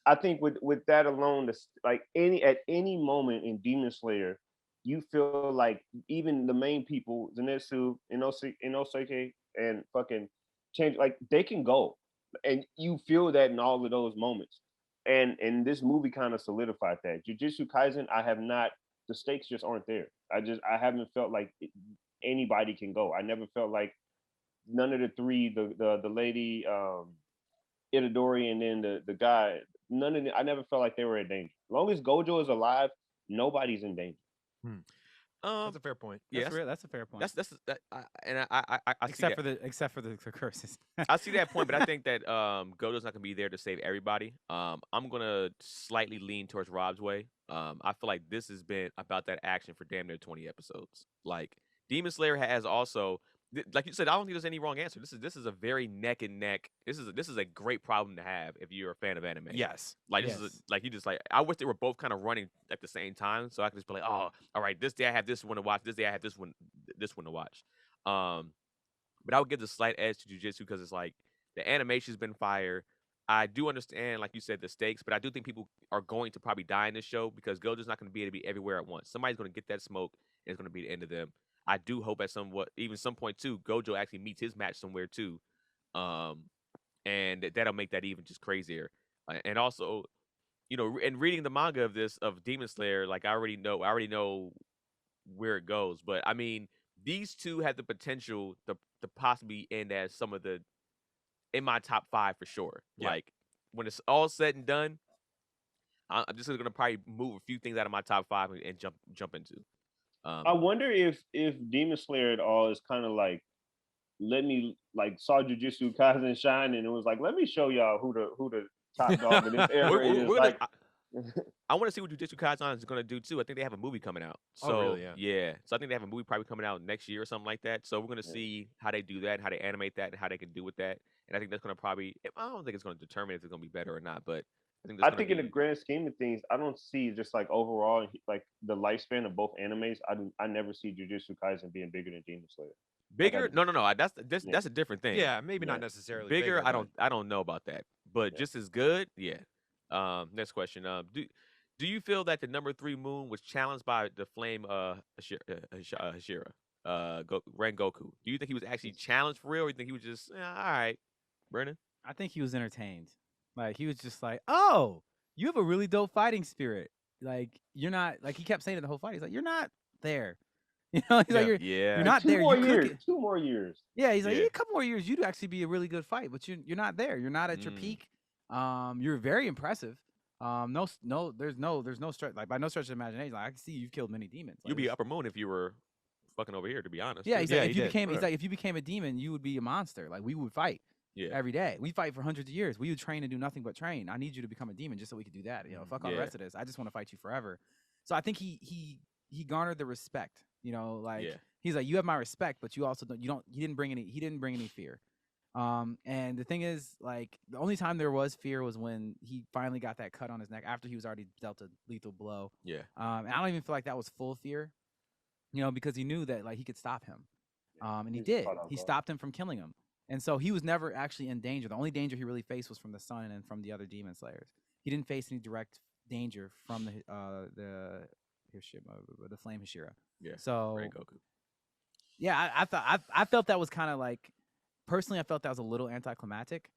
I think with that alone, like at any moment in Demon Slayer, you feel like even the main people, Zenitsu, Inosuke, and fucking change, like they can go, and you feel that in all of those moments. And this movie kind of solidified that. Jujutsu Kaisen, I have not. The stakes just aren't there. I haven't felt like anybody can go. I never felt like none of the three, the lady, Itadori, and then the guy. None of them, I never felt like they were in danger. As long as Gojo is alive, nobody's in danger. That's a fair point. Yeah, That's a fair point. I see except that. for the curses. I see that point, but I think that Gojo's not gonna be there to save everybody. I'm gonna slightly lean towards Rob's way. I feel like this has been about that action for damn near 20 episodes. Like Demon Slayer has also, like you said, I don't think there's any wrong answer. This is a very neck and neck. This is a great problem to have if you're a fan of anime. Yes. Like this is like you just like, I wish they were both kind of running at the same time, so I could just be like, oh, all right, this day I have this one to watch. This day I have this one to watch. But I would give the slight edge to Jujutsu because it's like the animation's been fire. I do understand, like you said, the stakes, but I do think people are going to probably die in this show because Gojo's not going to be able to be everywhere at once. Somebody's going to get that smoke, and it's going to be the end of them. I do hope at some point too, Gojo actually meets his match somewhere too, and that'll make that even just crazier. And also, and reading the manga of Demon Slayer, like I already know where it goes. But I mean, these two have the potential to possibly end as some of the in my top 5 for sure. Yeah. Like when it's all said and done, I'm just gonna probably move a few things out of my top 5 and jump into. I wonder if Demon Slayer at all is kind of like, let me like saw Jujutsu Kaisen shine, and it was like, let me show y'all who the top dog in this era is. Like, I want to see what Jujutsu Kaisen is going to do too. I think they have a movie coming out. So Oh, really? yeah. So I think they have a movie probably coming out next year or something like that. So we're going to see how they do that, how they animate that, and how they can do with that. And I think that's going to probably, I don't think it's going to determine if it's going to be better or not, but I think in the grand scheme of things, I don't see just like overall like the lifespan of both animes. I never see Jujutsu Kaisen being bigger than Demon Slayer. Bigger? No. That's a different thing. Yeah, maybe not necessarily bigger. bigger. I don't know about that, but just as good. Yeah. Next question. Do you feel that the number 3 moon was challenged by the flame Hashira, Rengoku? Do you think he was actually challenged for real, or you think he was just all right, Brennan? I think he was entertained. Like he was just like, oh, you have a really dope fighting spirit. Like you're not, like he kept saying it the whole fight. He's like, you're not there. He's like, you're not there. 2 more years. Yeah, he's like, a couple more years, you'd actually be a really good fight, but you're not there. You're not at your peak. You're very impressive. There's no stretch, like by no stretch of imagination. Like I can see you've killed many demons. Like, You'd be upper moon if you were fucking over here, to be honest. Yeah, he's like, if you became a demon, you would be a monster. Like we would fight. Yeah. Every day. We fight for hundreds of years. We would train and do nothing but train. I need you to become a demon just so we could do that. Fuck all the rest of this. I just want to fight you forever. So I think he garnered the respect. He's like, you have my respect, but you also he didn't bring any fear. And the thing is, like, the only time there was fear was when he finally got that cut on his neck after he was already dealt a lethal blow. Yeah. And I don't even feel like that was full fear, because he knew that like he could stop him. And he did. He stopped him from killing him. And so he was never actually in danger. The only danger he really faced was from the sun and from the other demon slayers. He didn't face any direct danger from the flame Hashira. Yeah. So Rengoku. Yeah, I felt that was kind of like, personally, I felt that was a little anticlimactic,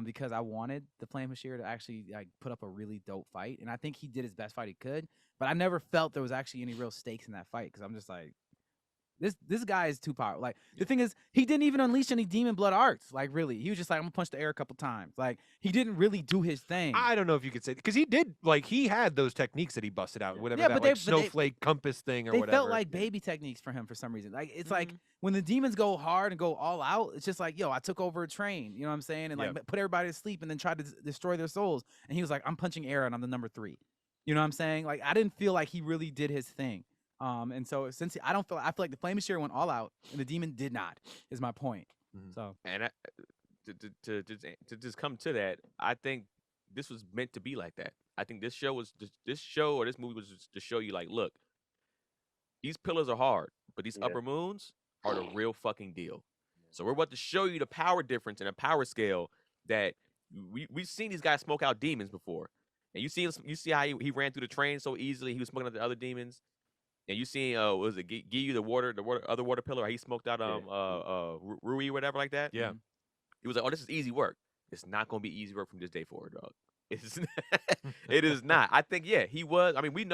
because I wanted the flame Hashira to actually like put up a really dope fight, and I think he did his best fight he could. But I never felt there was actually any real stakes in that fight because I'm just like, this guy is too powerful. Like the thing is, he didn't even unleash any demon blood arts. Like really, he was just like, I'm gonna punch the air a couple times. Like he didn't really do his thing. I don't know if you could say, because he did, like he had those techniques that he busted out, whatever that like, snowflake compass thing or whatever. They felt like baby techniques for him for some reason. Like it's like when the demons go hard and go all out, it's just like, yo, I took over a train. You know what I'm saying? And like put everybody to sleep and then tried to destroy their souls. And he was like, I'm punching air and I'm the number 3. You know what I'm saying? Like I didn't feel like he really did his thing. And so since I feel like the flame Hashira went all out and the demon did not, is my point. So and to just come to that, I think this was meant to be like that. I think this show was this show or this movie was just to show you like, look, these pillars are hard, but these Yeah. upper moons are the real fucking deal. So we're about to show you the power difference and a power scale that we've seen these guys smoke out demons before, and you see how he ran through the train so easily. He was smoking out the other demons, and you see was it Giyu the other water pillar? He smoked out Rui or whatever like that. Yeah. He was like, oh, this is easy work. It's not gonna be easy work from this day forward, dog. It's it is not. I think he was. I mean, we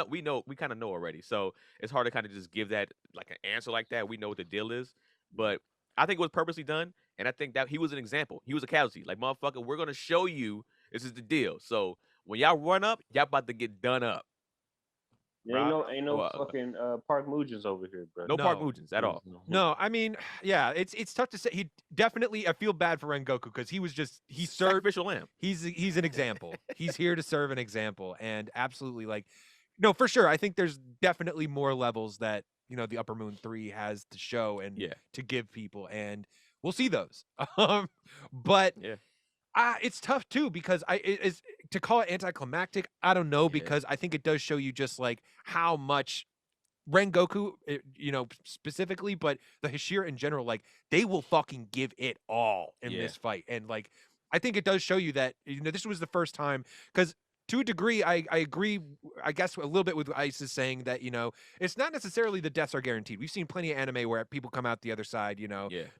kind of know already, so it's hard to kind of just give that like an answer like that. We know what the deal is, but I think it was purposely done, and I think that he was an example. He was a casualty. Like, motherfucker, we're gonna show you this is the deal. So when y'all run up, y'all about to get done up. Yeah, ain't no fucking Park Mugens over here, bro. No Park Mugens at all. No, I mean, yeah, it's tough to say. He definitely, I feel bad for Rengoku because he served. Sacrificial lamb. He's an example. He's here to serve an example, and absolutely, like, no, for sure. I think there's definitely more levels that the Upper Moon 3 has to show and to give people, and we'll see those. But it's tough too because to call it anticlimactic. I don't know because I think it does show you just like how much Rengoku, specifically, but the Hashira in general, like they will fucking give it all in this fight, and like I think it does show you that this was the first time because. To a degree, I agree, I guess, a little bit with Ice is saying that, it's not necessarily the deaths are guaranteed. We've seen plenty of anime where people come out the other side,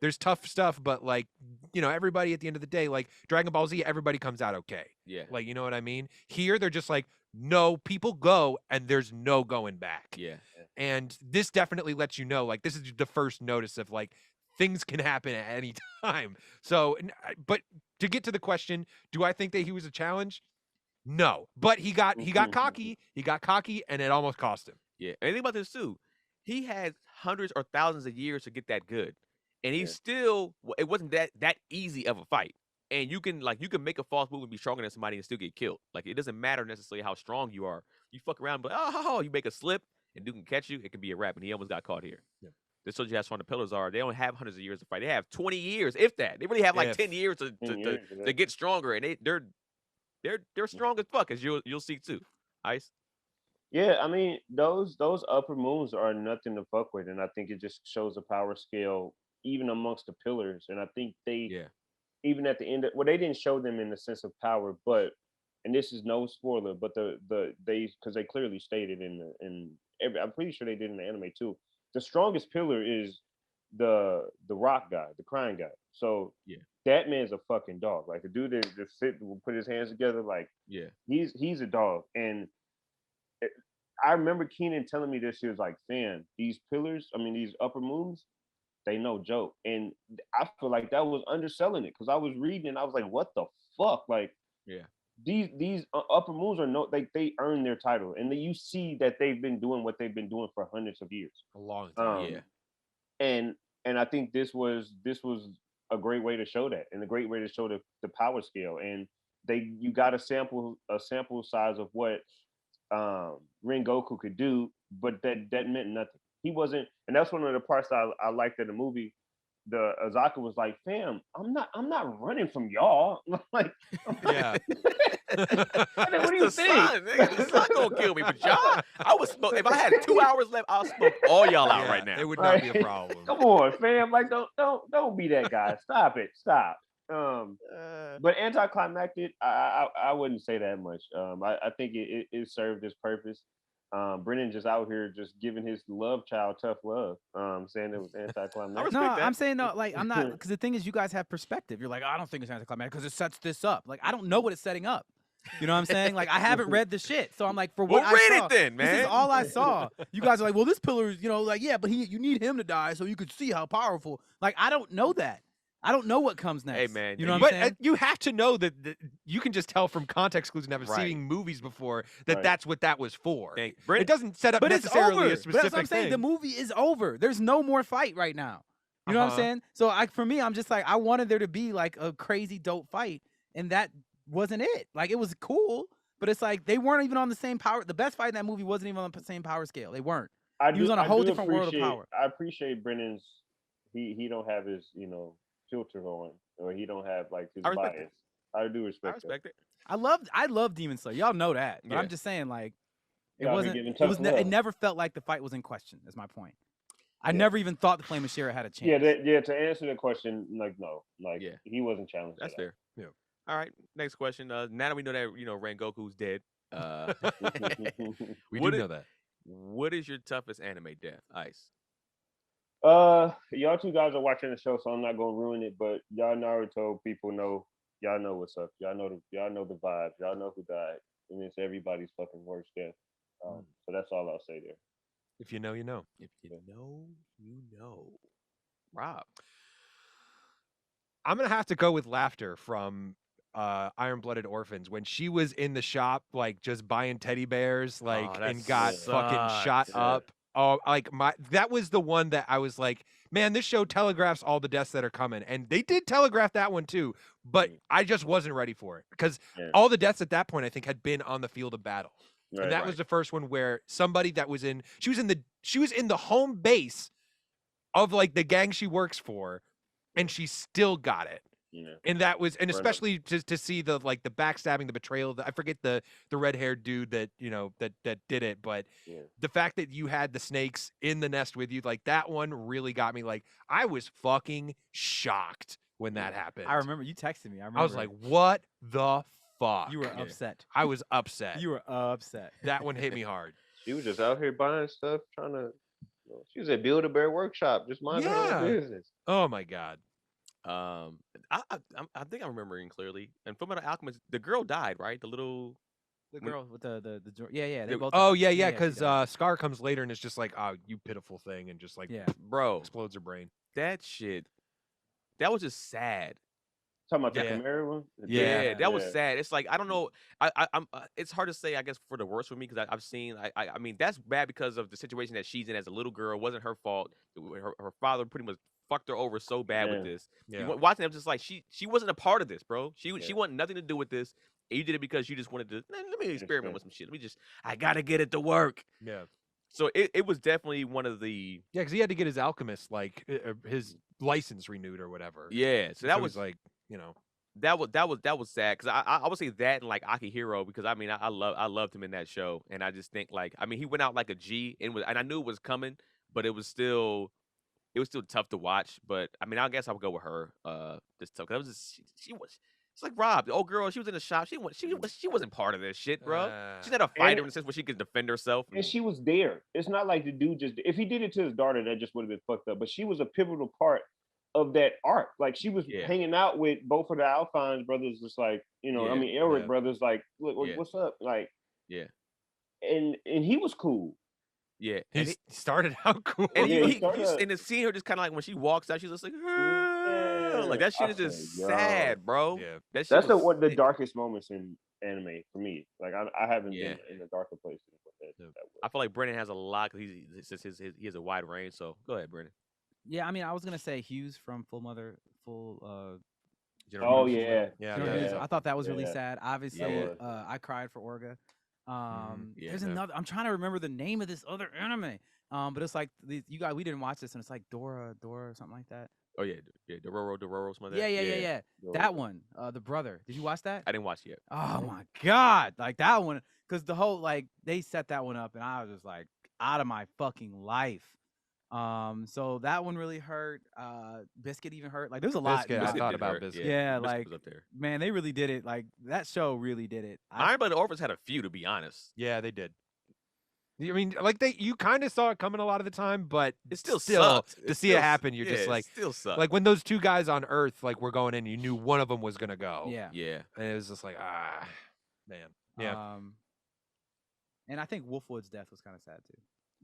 There's tough stuff, but, like, everybody at the end of the day, like, Dragon Ball Z, everybody comes out okay. Yeah. Like, you know what I mean? Here, they're just like, no, people go, and there's no going back. Yeah. And this definitely lets you know, like, this is the first notice of, like, things can happen at any time. So, but to get to the question, do I think that he was a challenge? No, but he got cocky. He got cocky, and it almost cost him. Yeah, and think about this too. He had hundreds or thousands of years to get that good, and he still it wasn't that easy of a fight. And you can make a false move and be stronger than somebody and still get killed. Like it doesn't matter necessarily how strong you are. You fuck around, but you make a slip and dude can catch you. It can be a wrap, and he almost got caught here. Yeah. This shows you how strong the pillars are. They don't have hundreds of years to fight. They have 20 years, if that. They really have like 10 years to get stronger, and they're strong as fuck, as you'll see too. Ice. Yeah, I mean those upper moons are nothing to fuck with, and I think it just shows the power scale even amongst the pillars. And I think they even at the end, they didn't show them in the sense of power, but and this is no spoiler, but they because they clearly stated I'm pretty sure they did in the anime too. The strongest pillar is the rock guy, the crying guy. So that man's a fucking dog. Like the dude that just put his hands together, like he's a dog. And I remember Keenan telling me this. He was like, "Fam, these pillars, I mean these upper moons, they no joke." And I feel like that was underselling it because I was reading and I was like, "What the fuck?" Like, these upper moons are they earn their title, and then you see that they've been doing what they've been doing for hundreds of years, a long time. And I think this was a great way to show that, and a great way to show the power scale. And you got a sample size of what Rengoku could do, but that meant nothing. He wasn't, and that's one of the parts I liked in the movie. The Azaka was like, "Fam, I'm not running from y'all." Like, yeah. What do you think? It's not gonna kill me, but y'all, I would smoke. If I had 2 hours left, I'll smoke all y'all out right now. It would not be a problem. Come on, fam. Like, don't be that guy. Stop it. Stop. But anticlimactic, I wouldn't say that much. I think it served its purpose. Brennan just out here just giving his love child tough love, saying it was anticlimactic. No, I'm saying no, like I'm not, because the thing is, you guys have perspective. You're like, I don't think it's anticlimactic because it sets this up. Like, I don't know what it's setting up. You know what I'm saying? Like, I haven't read the shit, so I'm like, for what I read saw, it then, man. This is all I saw. You guys are like, well, this pillar is, like, yeah, but you need him to die so you could see how powerful. Like, I don't know that. I don't know what comes next. Hey, man. You know what I'm saying? But you have to know that you can just tell from context clues and never seeing movies before that that's what that was for. It doesn't set up necessarily a specific but that's what I'm saying. thing. The movie is over. There's no more fight right now. You know what I'm saying? So for me, I'm just like, I wanted there to be like a crazy dope fight, and that wasn't it. Like, it was cool, but it's like they weren't even on the same power. The best fight in that movie wasn't even on the same power scale. They weren't. He was on a whole different world of power. I appreciate Brennan's. He don't have his filter on, or he don't have like his bias. I do I respect that. respect it. I love Demon Slayer. Y'all know that. But Yeah. I'm just saying, like, it Y'all be wasn't. giving It tough was. It love. never felt like the fight was in question. Is my point. I Yeah. never even thought the Flame of Shira had a chance. Yeah, to answer the question, like no, like Yeah. he wasn't challenged. That's at fair. Yeah. All right. Next question. Now that we know that Rengoku's dead. We what do i- know that. What is your toughest anime death? Ice. Y'all two guys are watching the show, so I'm not gonna ruin it. But y'all Naruto people know, y'all know what's up. Y'all know the vibes. Y'all know who died, and it's everybody's fucking worst death. So that's all I'll say there. If you know, you know. If you know, you know. Rob. I'm gonna have to go with Laughter from Iron Blooded Orphans when she was in the shop, like just buying teddy bears, like that and got fucking shot sucks. up. Oh, like that was the one that I was like, man, this show telegraphs all the deaths that are coming, and they did telegraph that one too. But I just wasn't ready for it because all the deaths at that point I think had been on the field of battle. Right, And that was the first one where somebody that was in she was in the home base of like the gang she works for, and she still got it. Yeah. And that was, and Right. especially to see the like the backstabbing, the betrayal. I forget the red-haired dude that that did it, but Yeah. the fact that you had the snakes in the nest with you, like that one really got me. Like I was fucking shocked when that happened. I remember you texted me. I was like, what the fuck? you were upset. I was upset. You were upset. That one hit me hard. She was just out here buying stuff, trying to. She was at Build-A-Bear Workshop, just minding her Yeah. own business. Oh my god. I think I'm remembering clearly. And Fullmetal Alchemist, the girl died, right? The little. The When- girl with the yeah, they The- both. Oh died. yeah, she because died. Scar comes later and it's just like, oh, you pitiful thing, and just like Yeah. Bro, explodes her brain. that shit. That was just sad. Talking about Yeah. the Chimera one. Yeah, that was Yeah. sad. It's like I don't know. I'm. It's hard to say. I guess for the worst for me because I've seen. I mean that's bad because of the situation that she's in as a little girl. It wasn't her fault. Her father pretty much fucked her over so bad with Yeah. this. Yeah. Watching them just like she wasn't a part of this, bro. She Yeah. wanted nothing to do with this. And you did it because you just wanted to. Let me experiment Understand. with some shit. I gotta get it to work. Yeah. So it was definitely one of the. Yeah, because he had to get his alchemist, like his license renewed or whatever. Yeah. So that he's was like, you know. that was sad because I would say that and like Akihiro because I mean I loved him in that show and I just think like I mean he went out like a G and I knew it was coming but it was still tough to watch but I mean I guess I would go with her this tough because she was it's like Rob the old girl she was in the shop she wasn't part of this shit bro she's not a fighter in the sense where she could defend herself And she was there. It's not like the dude just. If he did it to his daughter, that just would have been fucked up. But she was a pivotal part of that arc. Like she was Yeah. hanging out with both of the Alphonse brothers, just like I Yeah. mean Elric Yeah. brothers. Like, look, Yeah. what's up? Like, Yeah. and he was cool. yeah He and started out cool. And Yeah, he you started- and to see her just kind of like when she walks out, she's just like, like that shit I is just said, yo. sad, bro. Yeah. That shit That's was one of the sick. darkest moments in anime for me. Like I haven't Yeah. been in a darker place than what that Yeah. was. I feel like Brennan has a lot because he has a wide range. So go ahead, Brennan. Yeah, I mean, I was gonna say Hughes from General Oh Hughes. yeah, Yeah, General yeah, Hughes. yeah. I thought that was really Yeah. sad. Obviously, Yeah. I cried for Orga. Yeah, There's yeah. another. I'm trying to remember the name of this other anime. But it's like you guys. We didn't watch this, and it's like Dora or something like that. Oh yeah, Dororo, something like Yeah, that. yeah. That one. The brother. Did you watch that? I didn't watch it yet. Oh my god! Like that one, because the whole like they set that one up, and I was just like out of my fucking life. So that one really hurt. Biscuit even hurt. Like there's a lot. Biscuit, I Biscuit thought did about hurt. Biscuit. Yeah, Biscuit like was up there. man, they really did it. Like that show really did it. Iron Blooded Orphans had a few, to be honest. Yeah, they did. I mean, like you kind of saw it coming a lot of the time, but It still still sucked. to see it happen, you're just it like, still sucked. like when those two guys on Earth like were going in, you knew one of them was gonna go. Yeah. yeah, and it was just like, man, yeah. And I think Wolfwood's death was kind of sad too.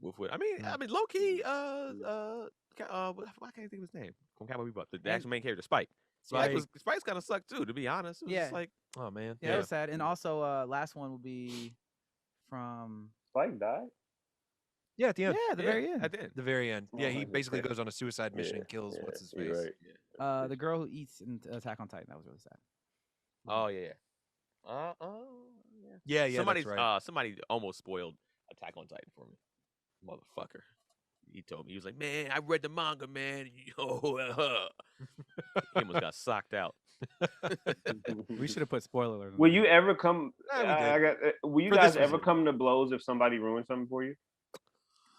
Wolfwood. I mean, low key. Why can't I think of his name? From Cowboy Bebop, the actual main character, Spike. Spike's kind of sucked too, to be honest. It was Yeah. just like, Oh man, Yeah, it was sad. And also, last one would be from Spike died. yeah, at the end, the very end. I did. the very end. Yeah, he Oh, basically okay. goes on a suicide mission Yeah, and kills yeah, what's his you're face. right. The girl who eats in Attack on Titan. That was really sad. Oh yeah. Yeah, yeah, Somebody's that's right. somebody almost spoiled Attack on Titan for me, motherfucker. He told me he was like, "Man, I read the manga, man." He almost got socked out. We should have put spoiler alert. Will you ever come? Nah, we I did. got. Will you For guys this ever season. come to blows if somebody ruins something for you?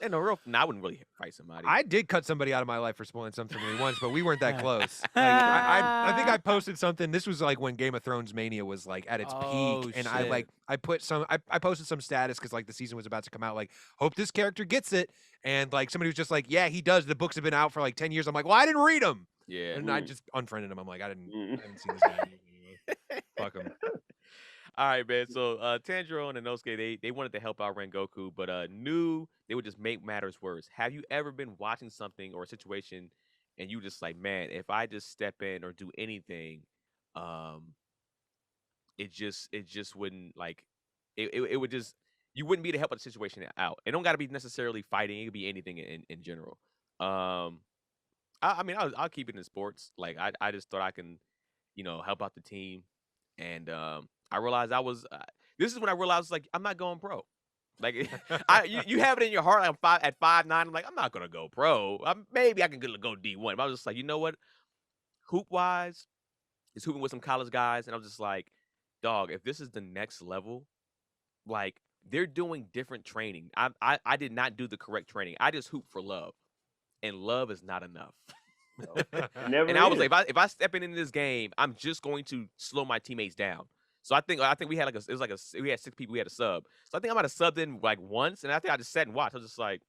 And no, I wouldn't really fight somebody. I did cut somebody out of my life for spoiling something for me once, but we weren't that close. Like, I think I posted something. This was like when Game of Thrones mania was like at its Oh, peak, and shit. I posted some status because like the season was about to come out. Like, hope this character gets it, and like somebody was just like, yeah, he does. The books have been out for like 10 years. I'm like, well, I didn't read them, Yeah. and I just unfriended him. I'm like, I haven't seen this guy. Fuck him. All right, man. So Tanjiro and Inosuke, they wanted to help out Rengoku, but knew they would just make matters worse. Have you ever been watching something or a situation and you just like, man, if I just step in or do anything, it just wouldn't like it would just you wouldn't be to help the situation out. It don't gotta be necessarily fighting, it could be anything in general. I mean I'll keep it in sports. Like I just thought I can, help out the team. And I realized this is when I realized like I'm not going pro. Like you have it in your heart. I'm at 5'9". I'm like I'm not gonna go pro. Maybe I can go D1. But I was just like, you know what? Hoop wise, is hooping with some college guys, and I was just like, dog, if this is the next level, like they're doing different training. I did not do the correct training. I just hoop for love, and love is not enough. Never. And I was is. like, if I step into this game, I'm just going to slow my teammates down. So I think we had we had 6 people, we had a sub. So I think I might have subbed in like once, and I think I just sat and watched. I was just like,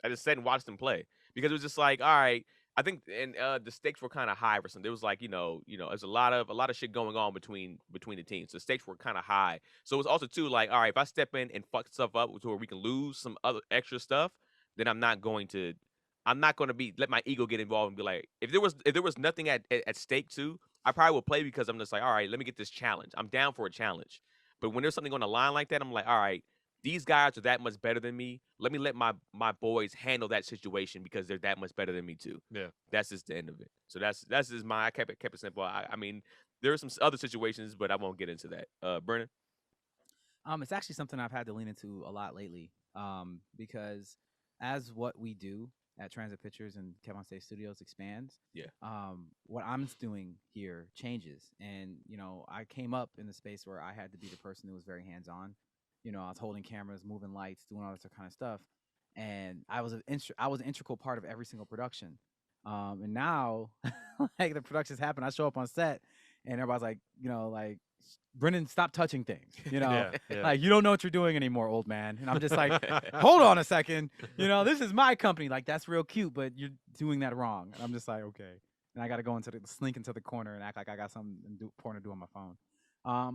I just sat and watched them play because it was just like, all right. I think and the stakes were kind of high for some. There was like there's a lot of shit going on between the teams. So the stakes were kind of high. So it was also too like, all right, if I step in and fuck stuff up to where we can lose some other extra stuff, then I'm not going to let my ego get involved and be like, if there was nothing at stake too, I probably would play because I'm just like, all right, let me get this challenge. I'm down for a challenge. But when there's something on the line like that, I'm like, all right, these guys are that much better than me. Let me let my boys handle that situation because they're that much better than me too. Yeah. That's just the end of it. So that's just I kept it simple. I mean, there are some other situations, but I won't get into that. Brennan? It's actually something I've had to lean into a lot lately. Because as what we do at Transit Pictures and Kevin State Studios expands, Yeah. what I'm doing here changes. And, I came up in the space where I had to be the person who was very hands-on. I was holding cameras, moving lights, doing all this kind of stuff. And I was an integral part of every single production. And now, like the productions happen, I show up on set and everybody's like, like, Brennan, stop touching things. Yeah. Like you don't know what you're doing anymore, old man. And I'm just like, hold on a second. This is my company. Like that's real cute, but you're doing that wrong. And I'm just like, okay. And I got to go slink into the corner and act like I got something important to do on my phone.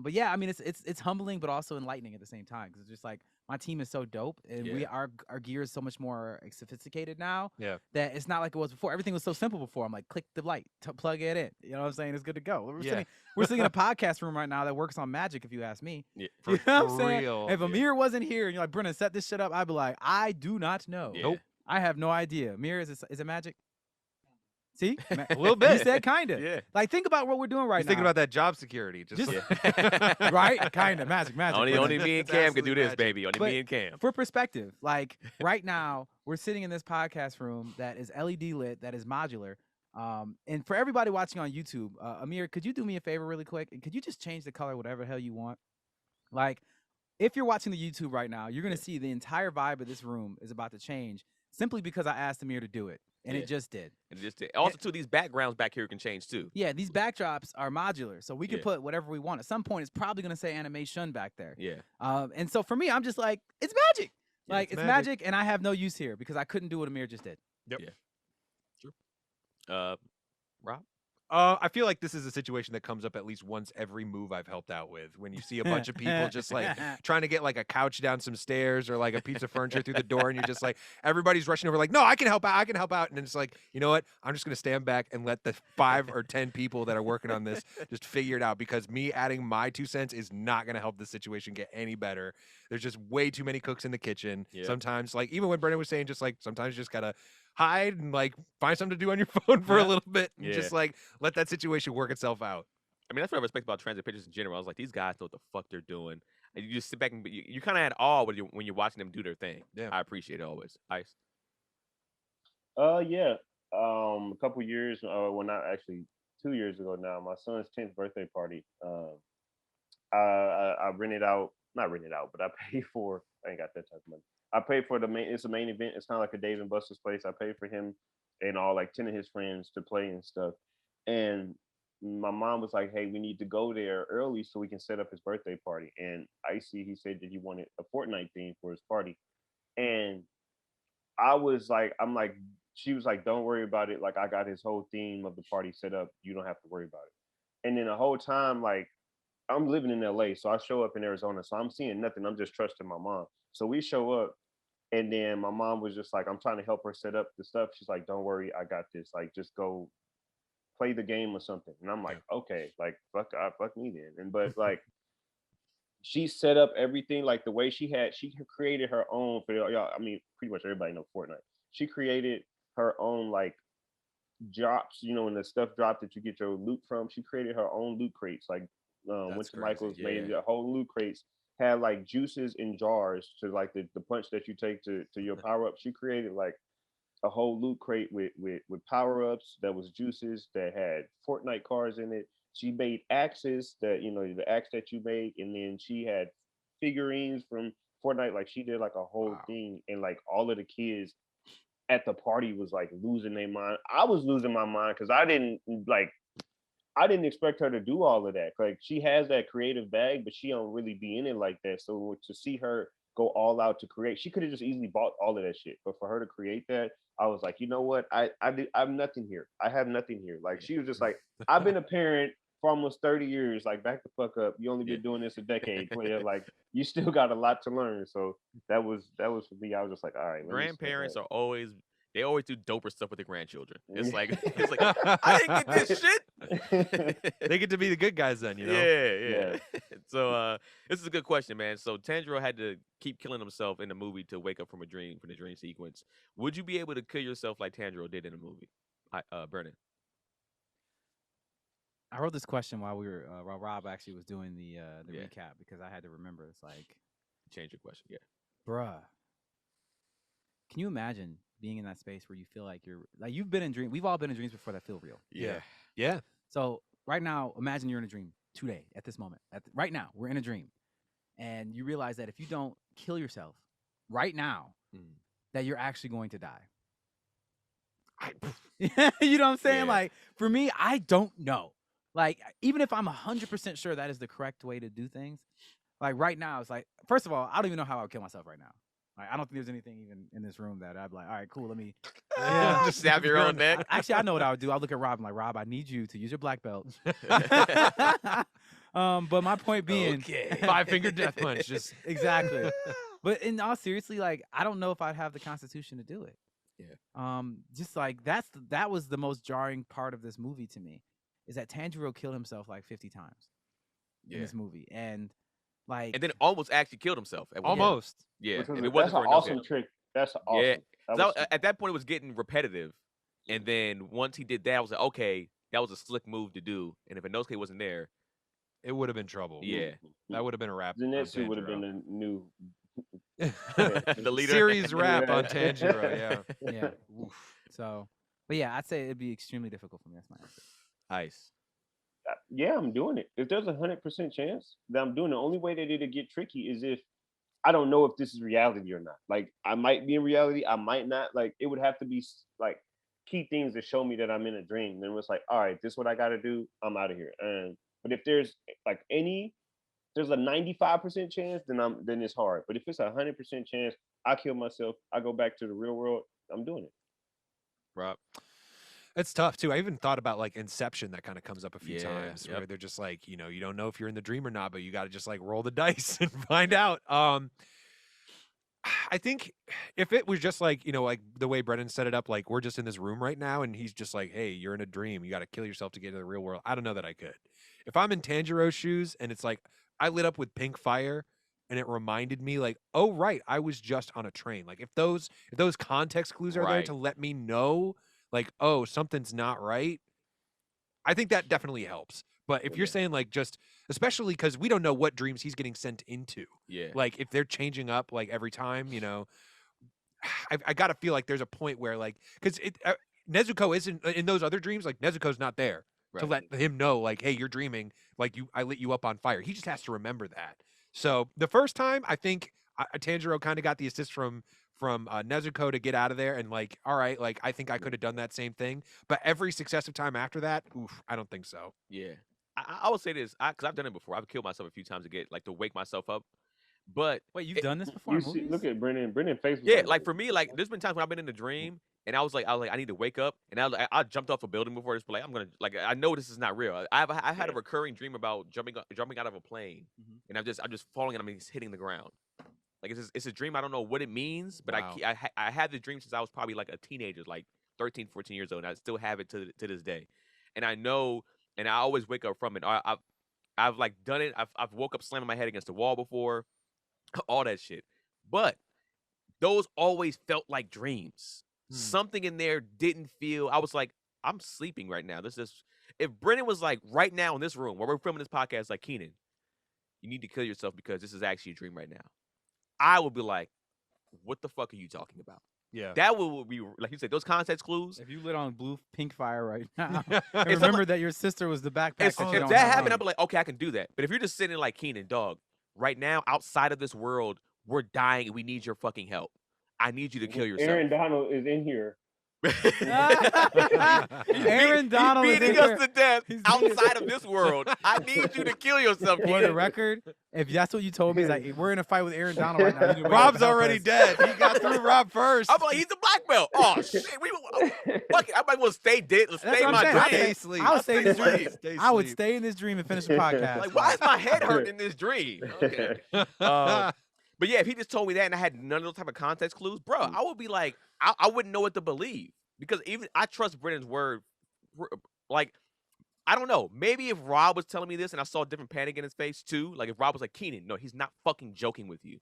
But yeah, I mean, it's humbling, but also enlightening at the same time because it's just like my team is so dope, and our gear is so much more sophisticated now. Yeah. That it's not like it was before. Everything was so simple before. I'm like, click the light, plug it in. You know what I'm saying? It's good to go. We're sitting in a podcast room right now that works on magic. If you ask me, Yeah. you know what I'm saying? real. If Amir wasn't here and you're like, Brennan, set this shit up, I'd be like, I do not know. Yeah. Nope. I have no idea. Amir, is it magic? See, A little bit. You said kind of. Yeah. Like, think about what we're doing right He's now. thinking about that job security. Just Right? Kind of. Magic. Only me and It's Cam can do absolute this, magic. baby. Only But me and Cam. For perspective, like right now, we're sitting in this podcast room that is LED lit, that is modular. And for everybody watching on YouTube, Amir, could you do me a favor really quick? And could you just change the color whatever the hell you want? Like, if you're watching the YouTube right now, you're going to see the entire vibe of this room is about to change simply because I asked Amir to do it. And it just did. Also, too, these backgrounds back here can change too. Yeah, these backdrops are modular, so we can Yeah. put whatever we want. At some point, it's probably going to say Animeshun back there. Yeah. And so for me, I'm just like, it's magic. Yeah, Like, it's it's magic, and I have no use here because I couldn't do what Amir just did. Yep. Yeah. Rob? I feel like this is a situation that comes up at least once every move I've helped out with. When you see a bunch of people just like trying to get like a couch down some stairs or like a piece of furniture through the door, and you're just like, everybody's rushing over, like, no, I can help out, and then it's like, you know what? I'm just gonna stand back and let the 5 or 10 people that are working on this just figure it out, because me adding my 2 cents is not gonna help the situation get any better. There's just way too many cooks in the kitchen. Yeah. Sometimes, like even when Brendan was saying, just like sometimes you just gotta hide and like find something to do on your phone for a little bit and just like let that situation work itself out. I mean, that's what I respect about Transit Pictures in general. I was like, these guys know what the fuck they're doing. And you just sit back and you kind of at awe when you're watching them do their thing. Yeah. I appreciate it always. Ice. Yeah. A couple years, well, not actually 2 years ago now. My son's 10th birthday party. I rented out, not rented out, but I paid for. I ain't got that type of money. I paid for the main. It's a main event. It's kind of like a Dave and Buster's place. I paid for him and all like 10 of his friends to play and stuff. And my mom was like, "Hey, we need to go there early so we can set up his birthday party." And Icy, he said that he wanted a Fortnite theme for his party, and I was like, I'm like, she was like, "Don't worry about it. Like, I got his whole theme of the party set up. You don't have to worry about it." And then the whole time, like, I'm living in LA, so I show up in Arizona, so I'm seeing nothing. I'm just trusting my mom. So we show up, and then my mom was just like, I'm trying to help her set up the stuff. She's like, "Don't worry, I got this. Like, just go play the game or something." And I'm like, "Okay, like, fuck me then." And but like, she set up everything like the way she created her own for y'all. I mean, pretty much everybody know Fortnite. She created her own like drops, when the stuff dropped that you get your loot from. She created her own loot crates. Like went to Michael's, made a whole loot crates, had like juices in jars to like the punch that you take to your power up. She created like a whole loot crate with power ups that was juices that had Fortnite cards in it. She made axes that the axe that you make, and then she had figurines from Fortnite. Like she did like a whole thing, and like all of the kids at the party was like losing their mind. I was losing my mind because I didn't expect her to do all of that. Like she has that creative bag, but she don't really be in it like that. So to see her go all out to create, she could have just easily bought all of that shit. But for her to create that, I was like, you know what? I'm nothing here. I have nothing here. Like she was just like, I've been a parent for almost 30 years. Like back the fuck up. You only been doing this a decade. Player. Like you still got a lot to learn. So that was for me. I was just like, all right. Grandparents are always. They always do doper stuff with their grandchildren. It's like I didn't get this shit. They get to be the good guys then, Yeah. So this is a good question, man. So Tanjiro had to keep killing himself in the movie to wake up from the dream sequence. Would you be able to kill yourself like Tanjiro did in the movie? Brennan. I wrote this question while Rob actually was doing the recap because I had to remember. It's like, change your question, bruh. Can you imagine being in that space where you feel like you've been in dreams? We've all been in dreams before that feel real. Yeah. So right now, imagine you're in a dream today at this moment. Right now, we're in a dream, and you realize that if you don't kill yourself right now, that you're actually going to die. You know what I'm saying? Yeah. Like for me, I don't know. Like even if I'm 100% sure that is the correct way to do things, like right now, it's like first of all, I don't even know how I would kill myself right now. Like, I don't think there's anything even in this room that I'd be like, all right, cool, let me just stab your own neck. Actually, I know what I would do. I'll look at Rob. I'm like, Rob, I need you to use your black belt. But my point being, 5-finger death punch, just exactly. But in all seriously, like, I don't know if I'd have the constitution to do it. Yeah. Just like that was the most jarring part of this movie to me, is that Tanjiro killed himself like 50 times in this movie, and then almost actually killed himself. Almost. Yeah. That's an awesome trick. That's awesome. Yeah. At that point, it was getting repetitive. And then once he did that, I was like, okay, that was a slick move to do. And if Inosuke wasn't there, it would have been trouble. Yeah. That would have been a wrap. Zenitsu would have been the new the leader. Series wrap on Tanjiro, yeah. So, but yeah, I'd say it'd be extremely difficult for me. That's my answer. Ice. Yeah, I'm doing it. If there's 100% chance that I'm doing it, the only way that it'll get tricky is if I don't know if this is reality or not. Like I might be in reality, I might not. Like it would have to be like key things that show me that I'm in a dream. Then it's like, all right, this is what I got to do. I'm out of here. But if there's like there's a 95% chance, then it's hard. But if it's 100% chance, I kill myself, I go back to the real world, I'm doing it. Rob. It's tough too. I even thought about like Inception, that kind of comes up a few times where they're just like, you don't know if you're in the dream or not, but you got to just like roll the dice and find out. I think if it was just like, like the way Brennan set it up, like we're just in this room right now and he's just like, hey, you're in a dream. You got to kill yourself to get into the real world. I don't know that I could. If I'm in Tanjiro's shoes and it's like I lit up with pink fire and it reminded me like, oh, right, I was just on a train. Like if those context clues are there to let me know like, oh, something's not right, I think that definitely helps. But if you're saying like just, especially because we don't know what dreams he's getting sent into. Yeah. Like if they're changing up like every time, I got to feel like there's a point where like, because Nezuko isn't in those other dreams, like Nezuko's not there. to let him know, like, hey, you're dreaming, like I lit you up on fire. He just has to remember that. So the first time, I think Tanjiro kind of got the assist from Nezuko to get out of there, and like, all right, like I think I could have done that same thing. But every successive time after that, oof, I don't think so. Yeah, I will say this, because I've done it before. I've killed myself a few times to get to wake myself up. But wait, you've done this before? You in see, movies? look at Brennan. Brennan Facebook. yeah, like for me, like there's been times when I've been in a dream and I was like, I need to wake up, and I jumped off a building before this, but like I'm gonna I know this is not real. I had a recurring dream about jumping out of a plane, and I'm just falling and I'm just hitting the ground. Like it's a dream. I don't know what it means, but Wow. I had the dream since I was probably like a teenager, like 13, 14 years old, and I still have it to this day. And I know, and I always wake up from it. I've like done it. I've woke up slamming my head against the wall before, all that shit. But those always felt like dreams. Something in there didn't feel. I was like, I'm sleeping right now. This is if Brennan was like right now in this room where we're filming this podcast, like Keenan, you need to kill yourself because this is actually a dream right now. I would be like, what the fuck are you talking about? Yeah. That would be, like you said, those context clues. If you lit on blue pink fire right now, and remember that your sister was the backpack. If that you that don't have happened, on. I'd be like, okay, I can do that. But if you're just sitting like Keenan, dog, right now, outside of this world, we're dying and we need your fucking help. I need you to kill yourself. Aaron Donald is in here. Aaron Donald is beating in us here. to death He's outside of this world. I need you to kill yourself, For the Keenan. record, if that's what you told me, is like we're in a fight with Aaron Donald right now. You need to wake up Rob's and help already us. dead. He got through Rob first. I'm like, he's a black belt. Oh shit, fuck it. I might want to stay dead. That's Stay in what I'm my saying. dream. sleep. I would stay in this Stay dream. Stay I would sleep. stay in this dream and finish the podcast. Like, why is my head hurting in this dream? Okay. But yeah, if he just told me that and I had none of those type of context clues, bro, I would be like, I wouldn't know what to believe because even I trust Brennan's word. Like, I don't know. Maybe if Rob was telling me this and I saw a different panic in his face too, like if Rob was like, Keenan, no, he's not fucking joking with you,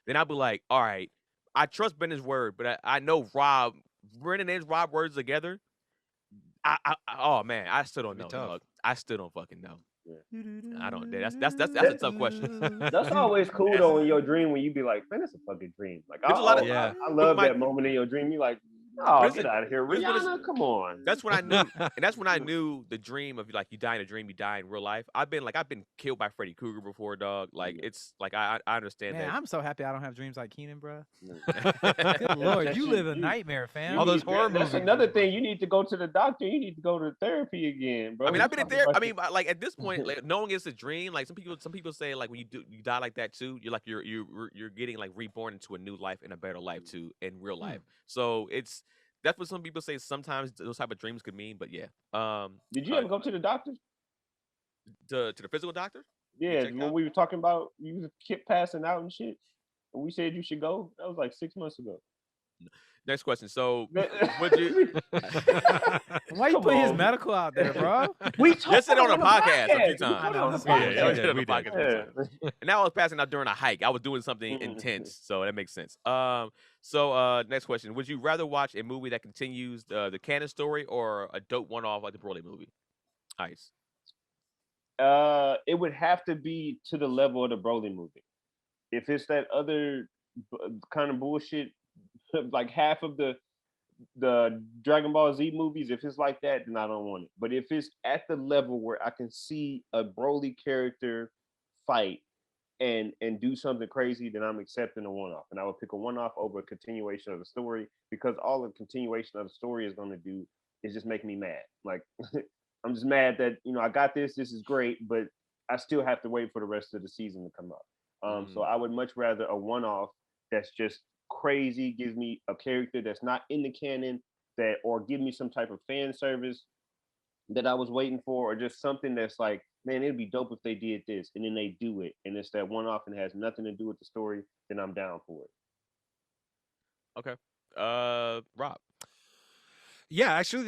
then I'd be like, all right, I trust Brennan's word, but I know Brennan and Rob words together. Oh man, I still don't know. Dog. I still don't fucking know. I don't. That's a tough question. That's always cool though in your dream when you be like, man, it's a fucking dream. Like There's a lot of- I love that moment in your dream. You like, oh, Listen, get out of here, listen, Rihanna. Come on. That's when I knew, and that's when I knew the dream of like you die in a dream, you die in real life. I've been killed by Freddy Krueger before, dog. Like it's like I understand Man, that. I'm so happy I don't have dreams like Keenan, bro. Yeah. Good lord, you live a nightmare, fam. All those horror That's movies. another thing. You need to go to the doctor. You need to go to therapy again, bro. I mean, I've been in Talking there. about I mean, like at this point, like, knowing it's a dream, like some people say, like when you die like that too, you're like you're getting like reborn into a new life and a better life too in real life. So that's what some people say. Sometimes those type of dreams could mean, but yeah. Did you ever go to the doctor? To the physical doctor? Yeah, checked when out? we were talking about you kept passing out and shit, and we said you should go. That was like 6 months ago. Next question. So would you? Why you Come put his on. medical out there, bro? We Just said it on a podcast a few We times. put it on the Yeah, podcast. Yeah, we did did, on we the did. podcast a few times. Yeah. And now I was passing out during a hike. I was doing something Mhm. intense, so that makes sense. Next question: would you rather watch a movie that continues the canon story or a dope one-off like the Broly movie? Ice. It would have to be to the level of the Broly movie. If it's that other kind of bullshit, like half of the Dragon Ball Z movies, if it's like that, then I don't want it. But if it's at the level where I can see a Broly character fight and do something crazy, then I'm accepting a one-off. And I would pick a one-off over a continuation of the story because all the continuation of the story is going to do is just make me mad. Like I'm just mad that I got this is great, but I still have to wait for the rest of the season to come up. So I would much rather a one-off that's just crazy, gives me a character that's not in the canon, or give me some type of fan service that I was waiting for, or just something that's like, man, it'd be dope if they did this, and then they do it, and it's that one-off and has nothing to do with the story, then I'm down for it. Okay. Rob. Yeah, actually,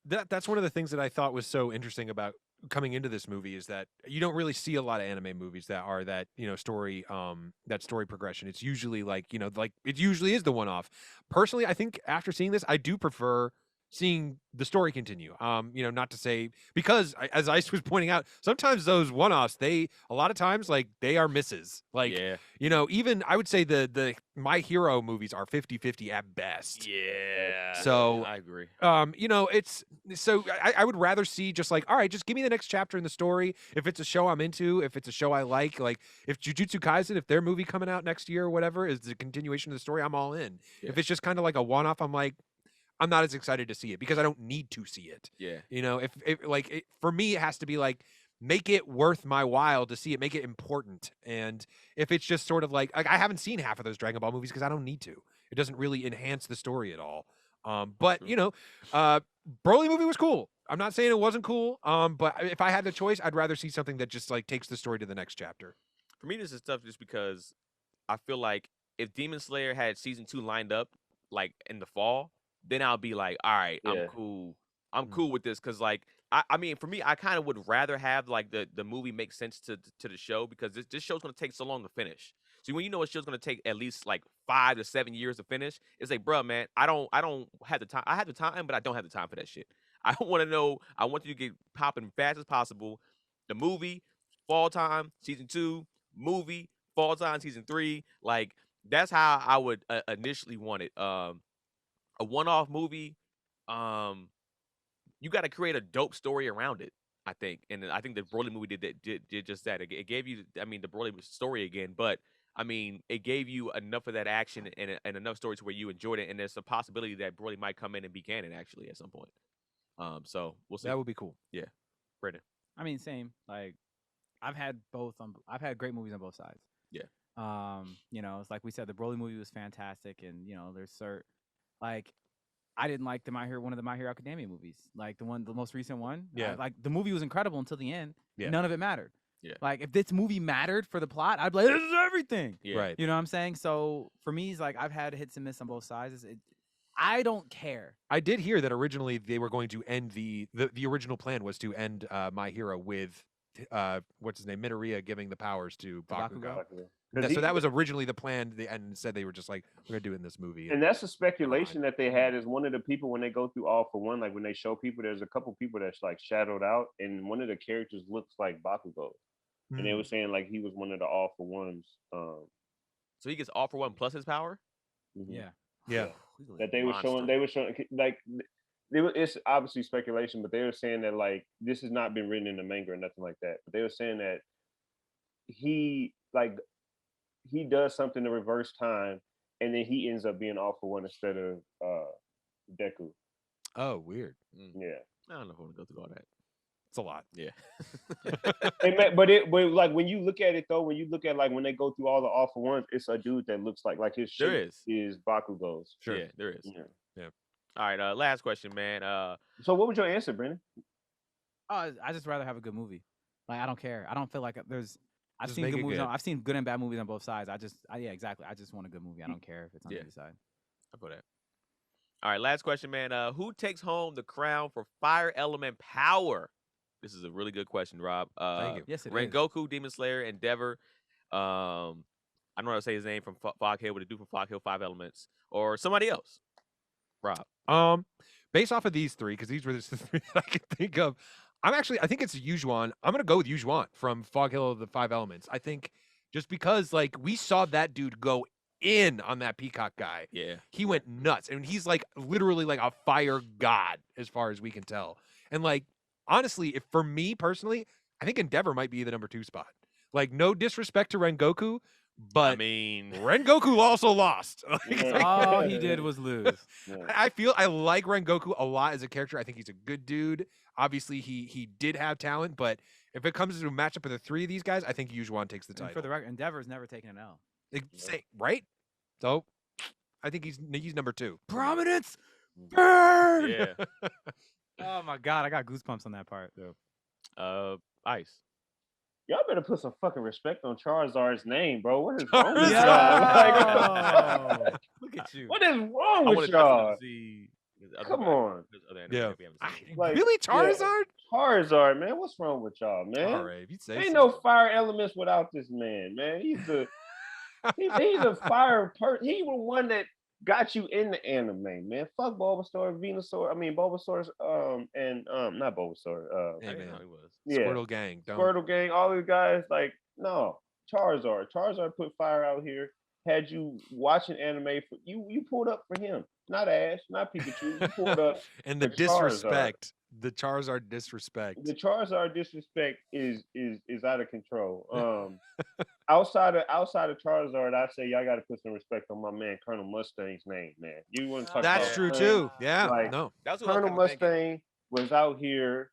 that's one of the things that I thought was so interesting about coming into this movie is that you don't really see a lot of anime movies that are that story progression. It's usually like it usually is the one off. Personally, I think after seeing this, I do prefer seeing the story continue. Not to say, because as Ice was pointing out, sometimes those one-offs, a lot of times, like, they are misses. Like, yeah, even I would say the My Hero movies are 50-50 at best. yeah. So, I agree. It's so I would rather see just like, all right, just give me the next chapter in the story. If it's a show I'm into, if it's a show I like if Jujutsu Kaisen, if their movie coming out next year or whatever is the continuation of the story, I'm all in. Yeah. If it's just kind of like a one-off, I'm like, I'm not as excited to see it because I don't need to see it. Yeah. For me, it has to be like, make it worth my while to see it, make it important. And if it's just sort of like I haven't seen half of those Dragon Ball movies because I don't need to. It doesn't really enhance the story at all. But Broly movie was cool. I'm not saying it wasn't cool. But if I had the choice, I'd rather see something that just like takes the story to the next chapter. For me, this is tough just because I feel like if Demon Slayer had season 2 lined up like in the fall, then I'll be like, all right, I'm Yeah. cool. I'm cool with this because, like, I mean, for me, I kind of would rather have like the movie make sense to the show because this show's gonna take so long to finish. So when you know a show's gonna take at least like 5 to 7 years to finish, it's like, bruh, man, I don't have the time. I have the time, but I don't have the time for that shit. I want to know. I want you to get popping fast as possible. The movie, fall time, season 2, movie, fall time, season 3. Like that's how I would initially want it. A one-off movie, you got to create a dope story around it, I think. And I think the Broly movie did just that. It gave you, I mean, the Broly story again, but I mean, it gave you enough of that action and enough story to where you enjoyed it. And there's a possibility that Broly might come in and be canon actually at some point. So we'll see. That would be cool. Yeah, Brandon. I mean, same. Like, I've had great movies on both sides. Yeah. It's like we said, the Broly movie was fantastic, and there's like, I didn't like one of the My Hero Academia movies, like the most recent one. Yeah. Like the movie was incredible until the end. Yeah. None of it mattered. Yeah. Like if this movie mattered for the plot, I'd be like, this is everything. Yeah. Right. You know what I'm saying? So for me, it's like I've had hits and miss on both sides. I don't care. I did hear that originally they were going to end the original plan was to end My Hero with what's his name, Midoriya giving the powers to Bakugo. So that was originally the plan. And instead they were just like, we're gonna do it in this movie. And that's the speculation that they had is one of the people when they go through All for One, like when they show people, there's a couple people that's like shadowed out, and one of the characters looks like Bakugo, and they were saying like he was one of the All for Ones. So he gets all for one plus his power. Yeah. Yeah. That they were showing like it's obviously speculation, but they were saying that like this has not been written in the manga or nothing like that. But they were saying that he does something to reverse time, and then he ends up being All for One instead of Deku. Oh, weird. Yeah. I don't know if I want to go through all that. It's a lot. Yeah. but like when you look at it though, when you look at like when they go through all the All for Ones, it's a dude that looks like his shape is Bakugo's. Sure. Yeah, there is. Yeah. All right. Last question, man. So what was your answer, Brendan? I just rather have a good movie. Like I don't care. I don't feel like there's. I've Just seen make good it movies. good. I've seen good and bad movies on both sides. Yeah, exactly. I just want a good movie. I don't care if it's on either side. I put that. All right. Last question, man. Who takes home the crown for Fire Element Power? This is a really good question, Rob. Thank you. Yes, it is. Rengoku, Demon Slayer, Endeavor. I don't know how to say his name from Foghill, what to do from Foghill 5 Elements, or somebody else. Rob. Based off of these three, because these were the three that I could think of, I think it's Yujuan. I'm gonna go with Yujuan from Foghill of the 5 Elements. I think just because like we saw that dude go in on that Peacock guy. Yeah. He went nuts. And he's like literally like a fire god as far as we can tell. And like honestly, if for me personally, I think Endeavor might be the number 2 spot. Like no disrespect to Rengoku, but I mean, Rengoku also lost. All he did was lose. I like Rengoku a lot as a character. I think he's a good dude. Obviously, he did have talent, but if it comes to a matchup of the 3 of these guys, I think Yujuan takes the title. And for the record, Endeavor's never taken an L. Right? So I think he's number 2. Prominence burn. yeah. Oh my god, I got goosebumps on that part. Ice. Y'all better put some fucking respect on Charizard's name, bro. What is wrong with Yo! y'all? Like, Look at you. what is wrong I with want y'all? to see. Come on. Yeah. Like, Really, Charizard? Charizard, man. What's wrong with y'all, man? All right, if you'd say Ain't so. no fire elements without this man, man. He's a fire person. He was one that got you in the anime, man. Fuck Bulbasaur, Venusaur. I mean Bulbasaur, and not Bulbasaur. I Hey, didn't know man. he was. Yeah, Squirtle gang. Don't. Squirtle Gang, all these guys. Like, no, Charizard. Charizard put fire out here. Had you watching anime for you pulled up for him, not Ash, not Pikachu. You pulled up And the for Charizard. disrespect. The Charizard disrespect. The Charizard disrespect is out of control. Outside of Charizard, I say y'all got to put some respect on my man Colonel Mustang's name, man. You want to talk That's about true Mustang? too. Yeah. Like, No. That's what I was Colonel kinda thinking. Mustang was out here,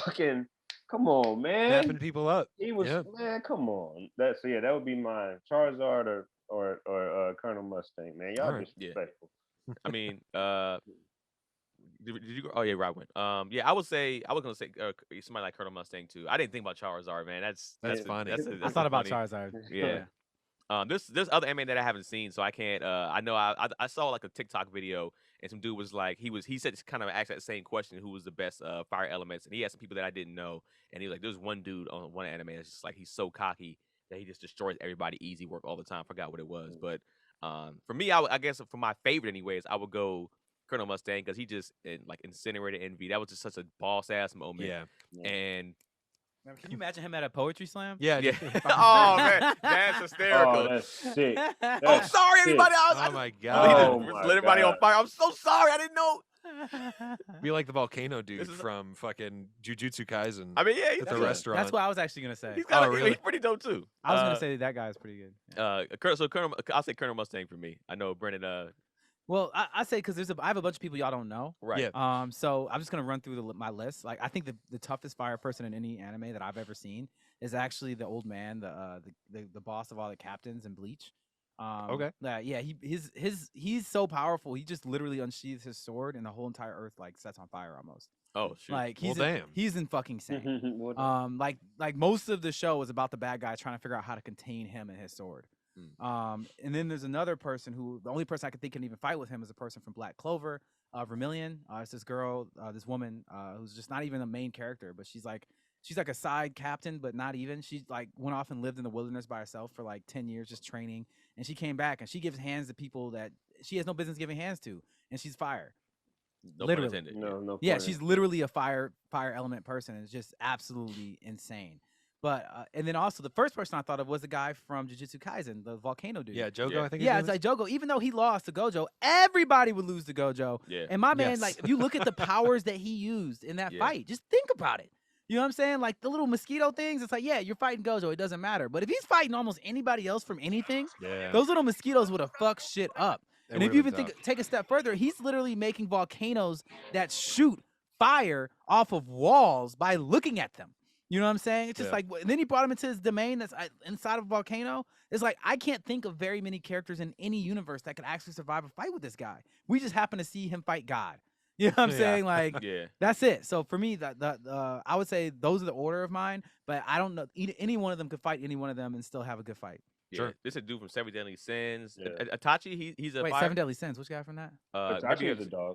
fucking. Come on, man. Snapping people up. He was, Yeah. man. Come on. That would be mine. Charizard or Colonel Mustang, man. Y'all All right. disrespectful. I mean, did you go? Oh yeah, Rob went. Yeah, I was gonna say somebody like Colonel Mustang too. I didn't think about Charizard, man. That's funny. I thought about funny. Charizard. Yeah. There's other anime that I haven't seen, so I can't. I know I saw like a TikTok video, and some dude was like, he said kind of asked that same question, who was the best fire elements, and he had some people that I didn't know, and he was like, there's one dude on one anime that's just like he's so cocky that he just destroys everybody easy work all the time. Forgot what it was, but for me, I guess for my favorite anyways, I would go Colonel Mustang because he just like incinerated Envy. That was just such a boss ass moment. Yeah. And Can you imagine him at a poetry slam? Yeah. yeah. Oh man, that's hysterical. Oh, that's sick. Oh, That's sorry, sick. everybody. Oh my He god. Oh, just my lit everybody on God. fire. I'm so sorry. I didn't know. Be like the volcano dude This is- from fucking Jujutsu Kaisen I mean, yeah, he's at the good. restaurant. That's what I was actually gonna say. He's kind of really? he's pretty dope too. I was gonna say that guy is pretty good. Yeah. Colonel. I'll say Colonel Mustang for me. I know Brennan. Well, I say because I have a bunch of people y'all don't know. Right. Yeah. So I'm just gonna run through my list. Like I think the toughest fire person in any anime that I've ever seen is actually the old man, the boss of all the captains in Bleach. Okay. Yeah. He's so powerful. He just literally unsheathes his sword, and the whole entire earth like sets on fire almost. Oh shoot. Like Well, damn. he's in fucking insane. What Like most of the show was about the bad guy trying to figure out how to contain him and his sword. And then there's another person who the only person I could think can even fight with him is a person from Black Clover, Vermilion. It's this girl, this woman who's just not even a main character, but she's like a side captain, but not even. She like went off and lived in the wilderness by herself for like 10 years just training, and she came back and she gives hands to people that she has no business giving hands to, and she's fire. No literally. pun intended. no. Yeah, point. she's literally a fire element person, and it's just absolutely insane. But and then also the first person I thought of was the guy from Jujutsu Kaisen, the volcano dude. Yeah, Jogo, Yeah. I think. Yeah, his it's name like Jogo. Even though he lost to Gojo, everybody would lose to Gojo. Yeah. And my man, Yes. like, if you look at the powers that he used in that Yeah. fight, just think about it. You know what I'm saying? Like the little mosquito things. It's like, yeah, you're fighting Gojo. It doesn't matter. But if he's fighting almost anybody else from anything, is. Yeah. those little mosquitoes would have fucked shit up. That And if would've you been even tough. take a step further, he's literally making volcanoes that shoot fire off of walls by looking at them. You know what I'm saying? It's just Yeah. like, and then he brought him into his domain that's inside of a volcano. It's like, I can't think of very many characters in any universe that could actually survive a fight with this guy. We just happen to see him fight God. You know what I'm Yeah. saying? Like, Yeah. that's it. So for me, I would say those are the order of mine, but I don't know. Any one of them could fight any one of them and still have a good fight. Yeah. Sure. This is a dude from Seven Deadly Sins. Yeah. Itachi. He's a Wait, fire. Seven Deadly Sins. Which guy from that? But maybe Itachi is a dog.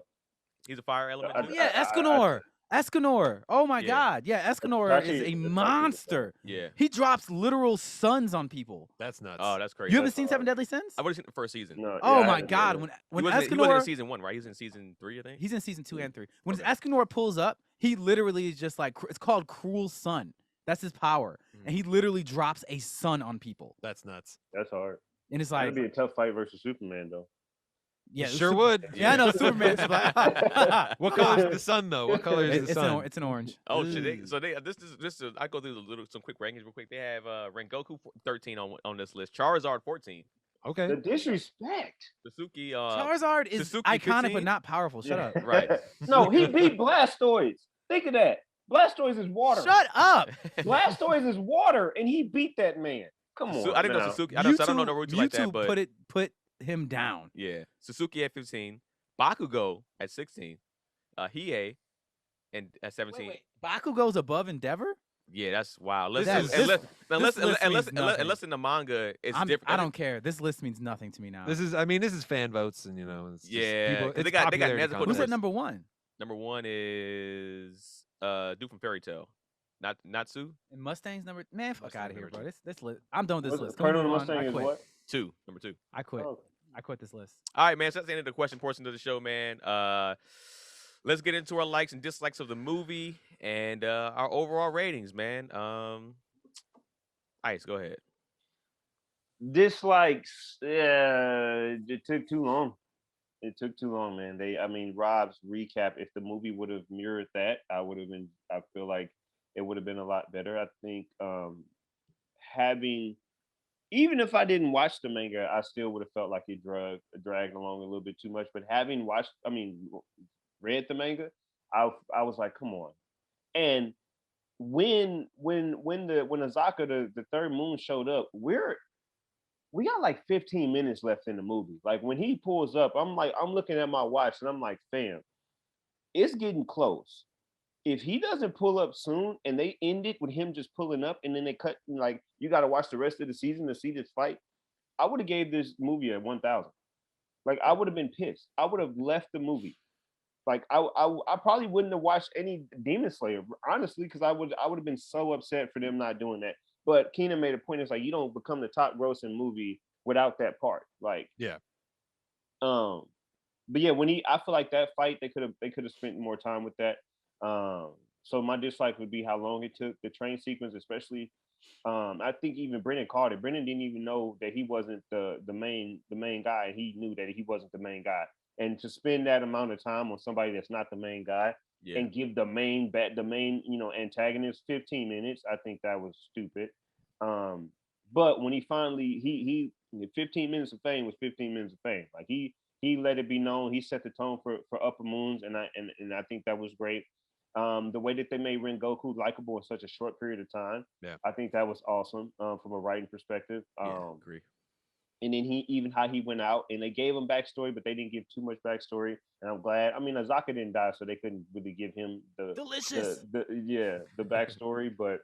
he's a fire element. I- too? Yeah, I- Escanor. Escanor. Oh my Yeah. God. Yeah, Escanor Itachi- is a Itachi is a monster. Yeah. He drops literal suns on people. That's nuts. Oh, that's crazy. You haven't That's seen Seven hard. Deadly Sins? I've only seen the first season. No, Oh yeah, I my haven't God. seen When he when wasn't in Escanor, season 1, right? He was in season 3, I think. he's in season 2 and 3. When Okay. Escanor pulls up, he literally is just like, it's called Cruel Sun. That's his power. And he literally drops a sun on people. That's nuts. That's hard. And it's That'd like, be a tough fight versus Superman, though. yeah, sure Sup- would. Yeah, I know Superman's black. What color is the sun though? What color is the It's sun? it's an orange. Oh shit! Ooh. This is I go through some quick rankings real quick. They have Rengoku 13 on this list. Charizard 14. Okay. The disrespect. Sasuke Charizard is Suzuki iconic 15? but not powerful. Shut up. Right. No, he beat Blastoise. Think of that. Blastoise is water. Shut up. Blastoise is water, and he beat that man. Come on. I didn't know now. Sasuke. I don't know the roots like that, YouTube but put him down. yeah, Sasuke at 15, Bakugo at 16, Hiei and at 17. Bakugo's above Endeavor? Yeah, that's wow. This Unless, is- unless, this unless, list unless, means unless, nothing. unless in the manga it's different. I don't care. This list means nothing to me now. This is. I mean, this is fan votes, and you know. It's just Yeah, people, 'cause it's they got popularity Nezuko Who's contest. at number 1? Number 1 is dude from Fairy Tale, not Natsu. And Mustang's number. Man, fuck Mustang out of here, number bro. two. This list. I'm done with this What's- list. Can we Colonel move on? Mustang I is quit. what? 2, number 2. I quit. Oh, I quit this list. All right, man. So that's the end of the question portion of the show, man. Let's get into our likes and dislikes of the movie and our overall ratings, man. Ice, go ahead. Dislikes. Yeah, it took too long. It took too long, man. I mean, Rob's recap. If the movie would have mirrored that, I would have been. I feel like it would have been a lot better. I think having, even if I didn't watch the manga, I still would have felt like it dragged along a little bit too much. But having watched, read the manga, I was like, come on. And when Azaka the third moon showed up, we got like 15 minutes left in the movie. Like when he pulls up, I'm looking at my watch and I'm like, fam, it's getting close. If he doesn't pull up soon and they end it with him just pulling up and then they cut, like, you got to watch the rest of the season to see this fight, I would have gave this movie a 1,000. Like, I would have been pissed. I would have left the movie. Like, I probably wouldn't have watched any Demon Slayer, honestly, because I would have been so upset for them not doing that. But Keenan made a point. It's like, you don't become the top grossing movie without that part. Like, yeah. But yeah, I feel like that fight, they could have spent more time with that. So my dislike would be how long it took, the train sequence, especially. I think even Brennan called it. Brennan didn't even know that he wasn't the main guy. He knew that he wasn't the main guy. And to spend that amount of time on somebody that's not the main guy and give the main antagonist 15 minutes, I think that was stupid. But when he finally he 15 minutes of fame was 15 minutes of fame. Like he let it be known. He set the tone for Upper Moons, and I think that was great. The way that they made Rengoku likable in such a short period of time, I think that was awesome from a writing perspective. Agree. And then how he went out, and they gave him backstory, but they didn't give too much backstory. And I'm glad. I mean, Azaka didn't die, so they couldn't really give him the backstory. But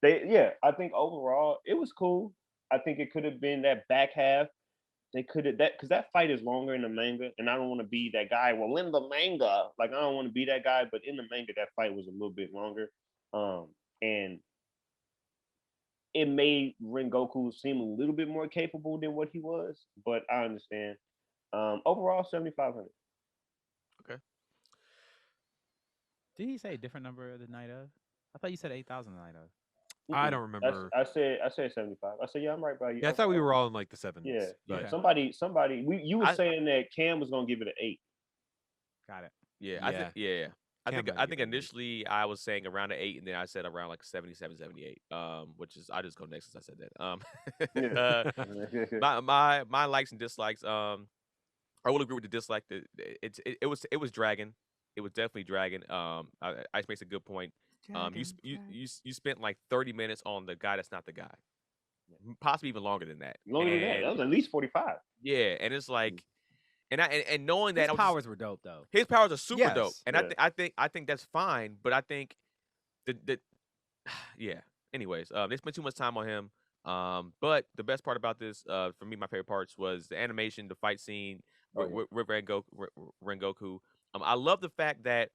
I think overall it was cool. I think it could have been that back half. They could have because that fight is longer in the manga, and I don't want to be that guy. Well, in the manga, like, I don't want to be that guy, but in the manga, that fight was a little bit longer, and it made Rengoku seem a little bit more capable than what he was. But I understand. Overall, 7,500. Okay. Did he say a different number the night of? I thought you said 8,000 the night of. I don't remember. I said 75. I said, yeah, I'm right by you. Yeah, I thought we were all in like the 70s. Yeah. But Somebody. You were saying that Cam was gonna give it an 8. Got it. Yeah. I Cam think might give it an 8. initially I was saying around an 8, and then I said around like 77, 78. Which is, I just go next since I said that. My likes and dislikes. I will agree with the dislike. It was dragging. It was definitely dragging. Ice makes a good point. You spent like 30 minutes on the guy that's not the guy, possibly even longer than that. Longer than that. That was at least 45. Yeah, and it's like, and knowing that his powers were dope though. His powers are super dope, Yes. and I think that's fine. But I think yeah. Anyways, they spent too much time on him. But the best part about this, for me, my favorite parts was the animation, the fight scene with Rengoku. I love the fact that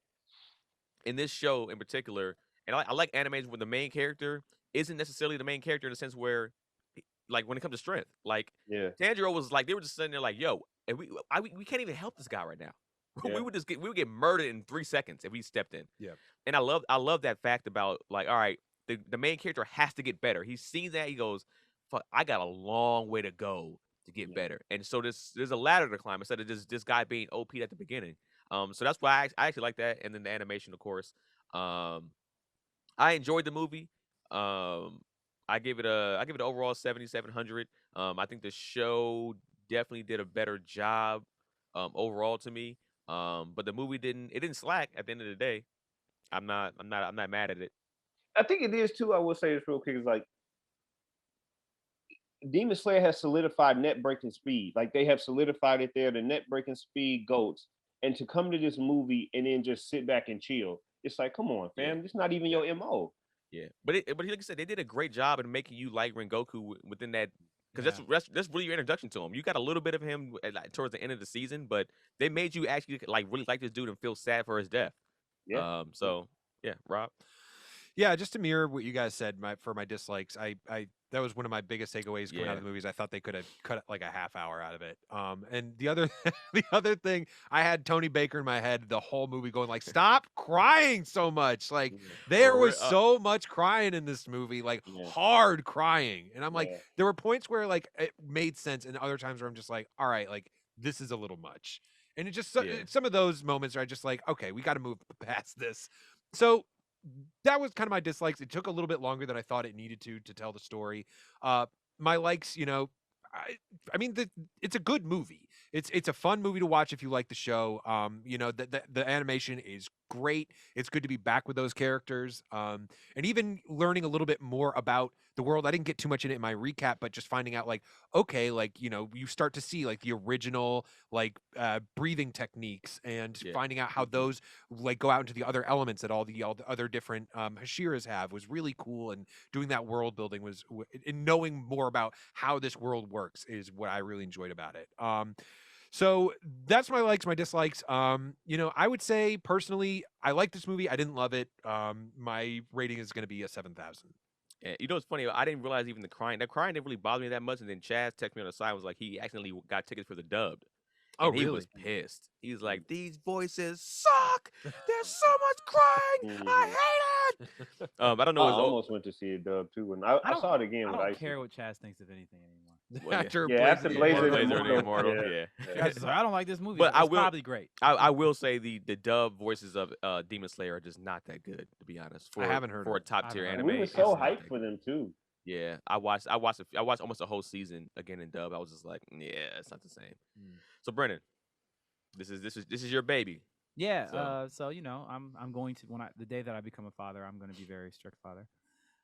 in this show in particular, and I like animes where the main character isn't necessarily the main character in the sense where, like, when it comes to strength, like Tanjiro was like, they were just sitting there like, yo, and we can't even help this guy right now. We would get murdered in 3 seconds if we stepped in. Yeah. And I love that fact about, like, all right, the main character has to get better. He sees that, he goes, fuck, I got a long way to go to get better. And so there's a ladder to climb instead of just this guy being OP at the beginning. So that's why I actually like that. And then the animation, of course. I enjoyed the movie. I give it an overall 7,700. I think the show definitely did a better job overall to me. But the movie didn't slack at the end of the day. I'm not mad at it. I think it is too. I will say this real quick. Is like Demon Slayer has solidified net breaking speed. Like, they have solidified it there. The net breaking speed goats. And to come to this movie and then just sit back and chill, it's like, come on, fam. It's not even your MO. Yeah, but like I said, they did a great job in making you like Rengoku within that, because that's really your introduction to him. You got a little bit of him towards the end of the season, but they made you actually like really like this dude and feel sad for his death. Yeah. So yeah, Rob. Yeah, just to mirror what you guys said, for my dislikes, I that was one of my biggest takeaways coming out of Yeah. the movies. I thought they could have cut like a half hour out of it. And the other the other thing, I had Tony Baker in my head the whole movie going like, stop crying so much. Like there was so much crying in this movie, like hard crying. And I'm like, there were points where like it made sense, and other times where I'm just like, all right, like this is a little much. And it just some of those moments are just like, okay, we got to move past this. So that was kind of my dislikes. It took a little bit longer than I thought it needed to tell the story. My likes, I mean, it's a good movie. It's a fun movie to watch if you like the show. The animation is great. It's good to be back with those characters. And even learning a little bit more about the world. I didn't get too much in it in my recap, but just finding out like, okay, like, you start to see like the original like breathing techniques and finding out how those like go out into the other elements that all the other different Hashiras have was really cool. And doing that world building and knowing more about how this world works is what I really enjoyed about it. So that's my likes, my dislikes. I would say personally, I like this movie. I didn't love it. My rating is going to be a 7,000. And you know what's funny? I didn't realize even the crying. That crying didn't really bother me that much. And then Chaz texted me on the side, was like, he accidentally got tickets for the dubbed. Oh, And really? He was pissed. He was like, "These voices suck. There's so much crying. I hate it." I don't know. I almost went to see it dub too, and I saw it again. I with don't Icy. care what Chaz thinks of anything anymore. After Blazer the Immortal. Yeah. I don't like this movie. But it's probably great. I will say the dub voices of Demon Slayer are just not that good, to be honest. I haven't heard for a top tier anime. We were so hyped for them too. Yeah, I watched almost a whole season again in dub. I was just like, yeah, it's not the same. So Brennan, this is your baby. Yeah. So I'm going to the day that I become a father, I'm going to be a very strict father.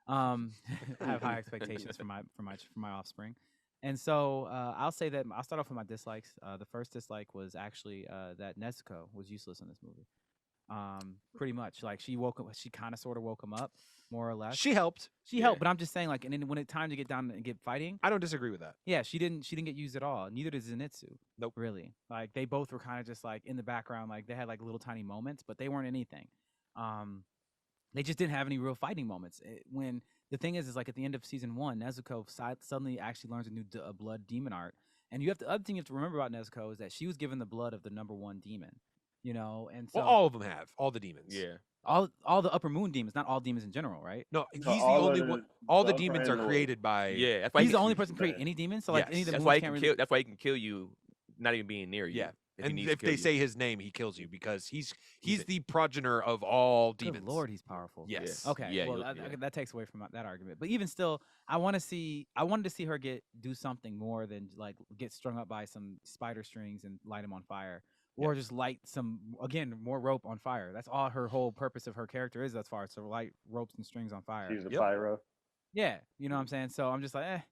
I have high expectations for my offspring, and so I'll say that I'll start off with my dislikes. The first dislike was actually that Nezuko was useless in this movie. Pretty much, like she kind of sort of woke him up, more or less. She helped. She helped, but I'm just saying, like, and then when it's time to get down and get fighting, I don't disagree with that. Yeah, she didn't get used at all. Neither did Zenitsu. Nope. Really. Like they both were kind of just like in the background, like they had like little tiny moments, but they weren't anything. They just didn't have any real fighting moments. When the thing is like at the end of season 1, Nezuko suddenly actually learns a new blood demon art, and the other thing you have to remember about Nezuko is that she was given the blood of the #1 demon. And so all of them have all the demons. Yeah. All the upper moon demons, not all demons in general, right? No, he's the only one. All the demons are created by. Yeah, that's why he's the only person to create any demons. So like any of the that's moons why he can't can really... That's why he can kill you, not even being near you. Yeah. And if they say his name, he kills you because he's the progenitor of all demons. Good Lord, he's powerful. Yes. Yeah. Okay. Yeah, well, that takes away from that argument. But even still, I wanted to see her do something more than like get strung up by some spider strings and light him on fire, or just light more rope on fire. That's all her whole purpose of her character is, as far as to light ropes and strings on fire. She's a pyro. Yeah, you know what I'm saying. So I'm just like,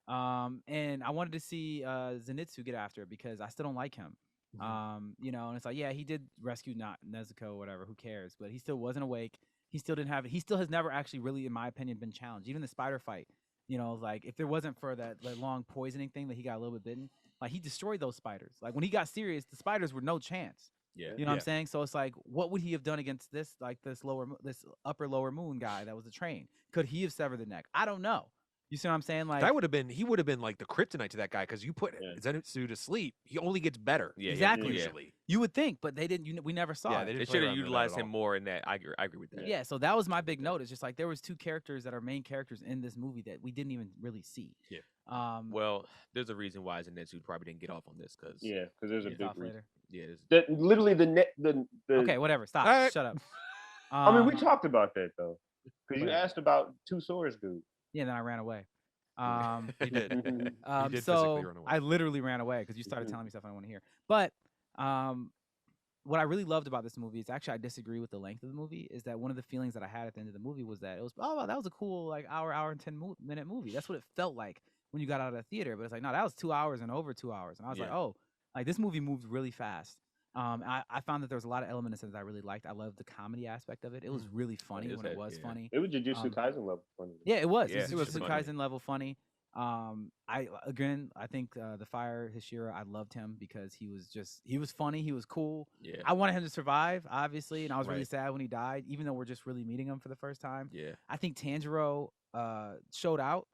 and I wanted to see Zenitsu get after it because I still don't like him. And it's like, yeah, he did rescue Nezuko or whatever, who cares, but he still wasn't awake. He still has never actually really, in my opinion, been challenged. Even the spider fight, like if there wasn't for that long poisoning thing that he got a little bit bitten, like he destroyed those spiders. Like when he got serious, the spiders were no chance. Yeah. You know what I'm saying? So it's like, what would he have done against this upper lower moon guy that was a train? Could he have severed the neck? I don't know. You see what I'm saying? Like he would have been like the kryptonite to that guy, because you put Zenitsu to sleep, he only gets better. Yeah, exactly. Usually, you would think, but they didn't. We never saw it. They should have utilized him more in that. I agree with that. Yeah, so that was my big note. It's just like there was 2 characters that are main characters in this movie that we didn't even really see. Yeah. Well, there's a reason why Zenitsu probably didn't get off on this, because there's a big reason. Yeah. Literally the Okay, whatever. Stop. Shut up. I mean, we talked about that though, because you asked about 2 swords, dude. Yeah, then I ran away. He did. He did so physically run away. I literally ran away because you started telling me stuff I don't want to hear. But what I really loved about this movie is actually I disagree with the length of the movie. Is that one of the feelings that I had at the end of the movie was that it was that was a cool like hour and 10-minute movie. That's what it felt like when you got out of the theater. But it's like no, that was 2 hours and over 2 hours, and I was like, oh, like this movie moved really fast. I found that there was a lot of elements that I really liked. I loved the comedy aspect of it. It was really funny when it was funny. It was Jujutsu Kaisen level funny. Yeah, it was. Yeah, It was Jujutsu Kaisen level funny. I think the Fire Hashira, I loved him because he was funny, he was cool. Yeah. I wanted him to survive, obviously, and I was really Right. sad when he died, even though we're just really meeting him for the first time. Yeah. I think Tanjiro showed out.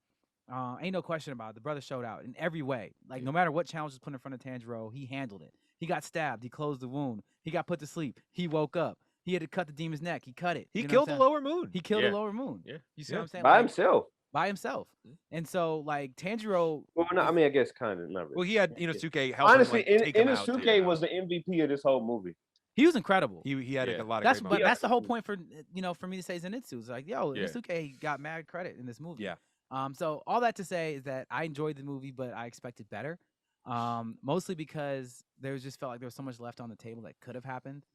Ain't no question about it. The brother showed out in every way. Like, Yeah. no matter what challenge was put in front of Tanjiro, he handled it. He got stabbed. He closed the wound. He got put to sleep. He woke up. He had to cut the demon's neck. He cut it. He You know killed what the I'm saying? lower moon. He killed Yeah. the lower moon. Yeah. You see Yeah. what I'm saying? By Like, himself. by himself. And so, like, Tanjiro. Well, no, I mean, I guess kind of not really. Well, he had Inosuke help Honestly, him, like, take him out. Inosuke was the MVP of this whole movie. He was incredible. He had Yeah. a lot of That's great but moments. that's the whole point for for me to say Zenitsu. It's like, yo, Yeah. Inosuke got mad credit in this movie. Yeah. So all that to say is that I enjoyed the movie, but I expected better. Mostly because there just felt like there was so much left on the table that could have happened.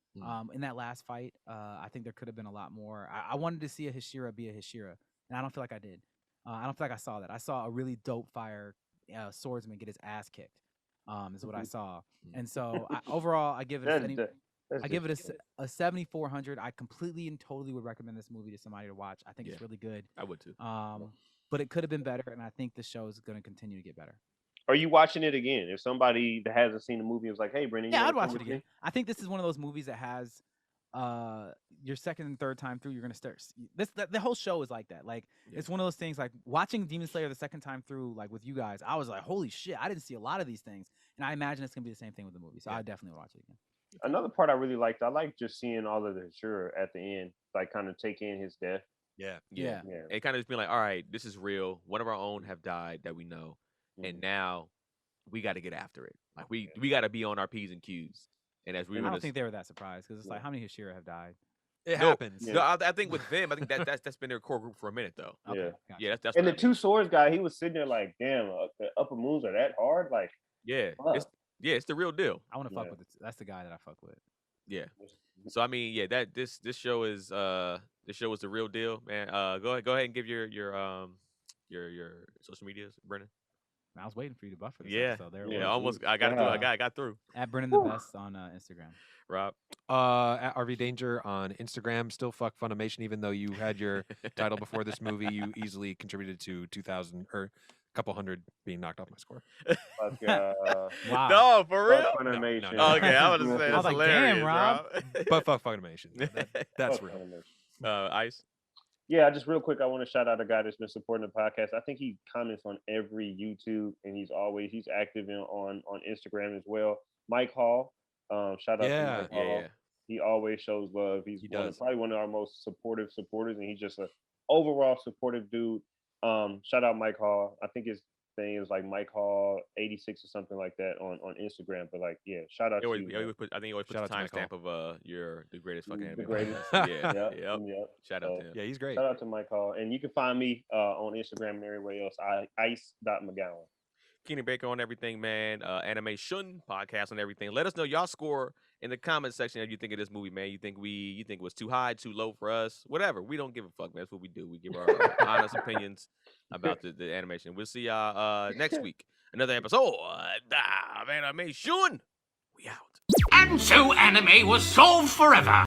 In that last fight, I think there could have been a lot more. I wanted to see a Hashira be a Hashira, and I don't feel like I did. I don't feel like I saw that. I saw a really dope fire swordsman get his ass kicked. Is what I saw. And so overall, I give it a 7,400. I completely and totally would recommend this movie to somebody to watch. I think it's really good. I would too. But it could have been better, and I think the show is going to continue to get better. Are you watching it again? If somebody that hasn't seen the movie was like, "Hey, Brendan, Yeah, you I'd wanna watch come it with me?" again. I think this is one of those movies that has your second and third time through, you're gonna start. The whole show is like that. Like it's one of those things. Like watching Demon Slayer the second time through, like with you guys, I was like, holy shit, I didn't see a lot of these things, and I imagine it's gonna be the same thing with the movie. So I definitely watch it again. Another part I really liked, I liked just seeing all of the Hashira at the end, like kind of take in his death. Yeah. Yeah. Yeah. It kind of just being like, all right, this is real. One of our own have died that we know, and now we got to get after it. Like we got to be on our P's and Q's. And as we I were, don't think they were that surprised because it's like, how many Hashira have died? It happens. No, I think with them, I think that's been their core group for a minute though. Okay, Yeah. gotcha. Yeah, that's And what the two swords guy, he was sitting there like, damn, the upper moons are that hard? Like, yeah, fuck. it's the real deal. I want to fuck Yeah. with it. That's the guy that I fuck with. Yeah. So I mean, yeah, that this show is the real deal, man. Go ahead and give your social medias, Brennan. I was waiting for you to buffer this Yeah, episode. There it yeah, was. almost. I got through. I got through. At Brennan the Best on Instagram. Rob. At RV Danger on Instagram. Still fuck Funimation, even though you had your title before this movie. You easily contributed to 2,000 or a couple hundred being knocked off my score. fuck, Wow. No, for real. fuck Funimation. no. Okay, I was gonna say I that's was like, damn, hilarious, Rob. But fuck Funimation. That's Fuck real. Funimation. Ice. Yeah, just real quick, I want to shout out a guy that's been supporting the podcast. I think he comments on every YouTube, and he's active on Instagram as well. Mike Hall, shout out to Mike Hall. Yeah. He always shows love. He's probably one of our most supportive supporters, and he's just an overall supportive dude. Shout out Mike Hall. I think his thing is like Mike Hall 86 or something like that on Instagram. But like, yeah, shout out to you. I think he always puts Shout the out to Mike timestamp of the greatest fucking The anime. greatest. podcast. Yeah. Yep. Yep. Shout out to him. Yeah, he's great. Shout out to Mike Hall. And you can find me on Instagram and everywhere else. ice.mcgowan. Kenny Baker on everything, man. Animeshun podcast on everything. Let us know y'all score in the comment section if you think of this movie, man. You think it was too high, too low for us? Whatever. We don't give a fuck, man. That's what we do. We give our honest opinions about the animation. We'll see y'all next week. Another episode of Animeshun. We out. And so anime was solved forever.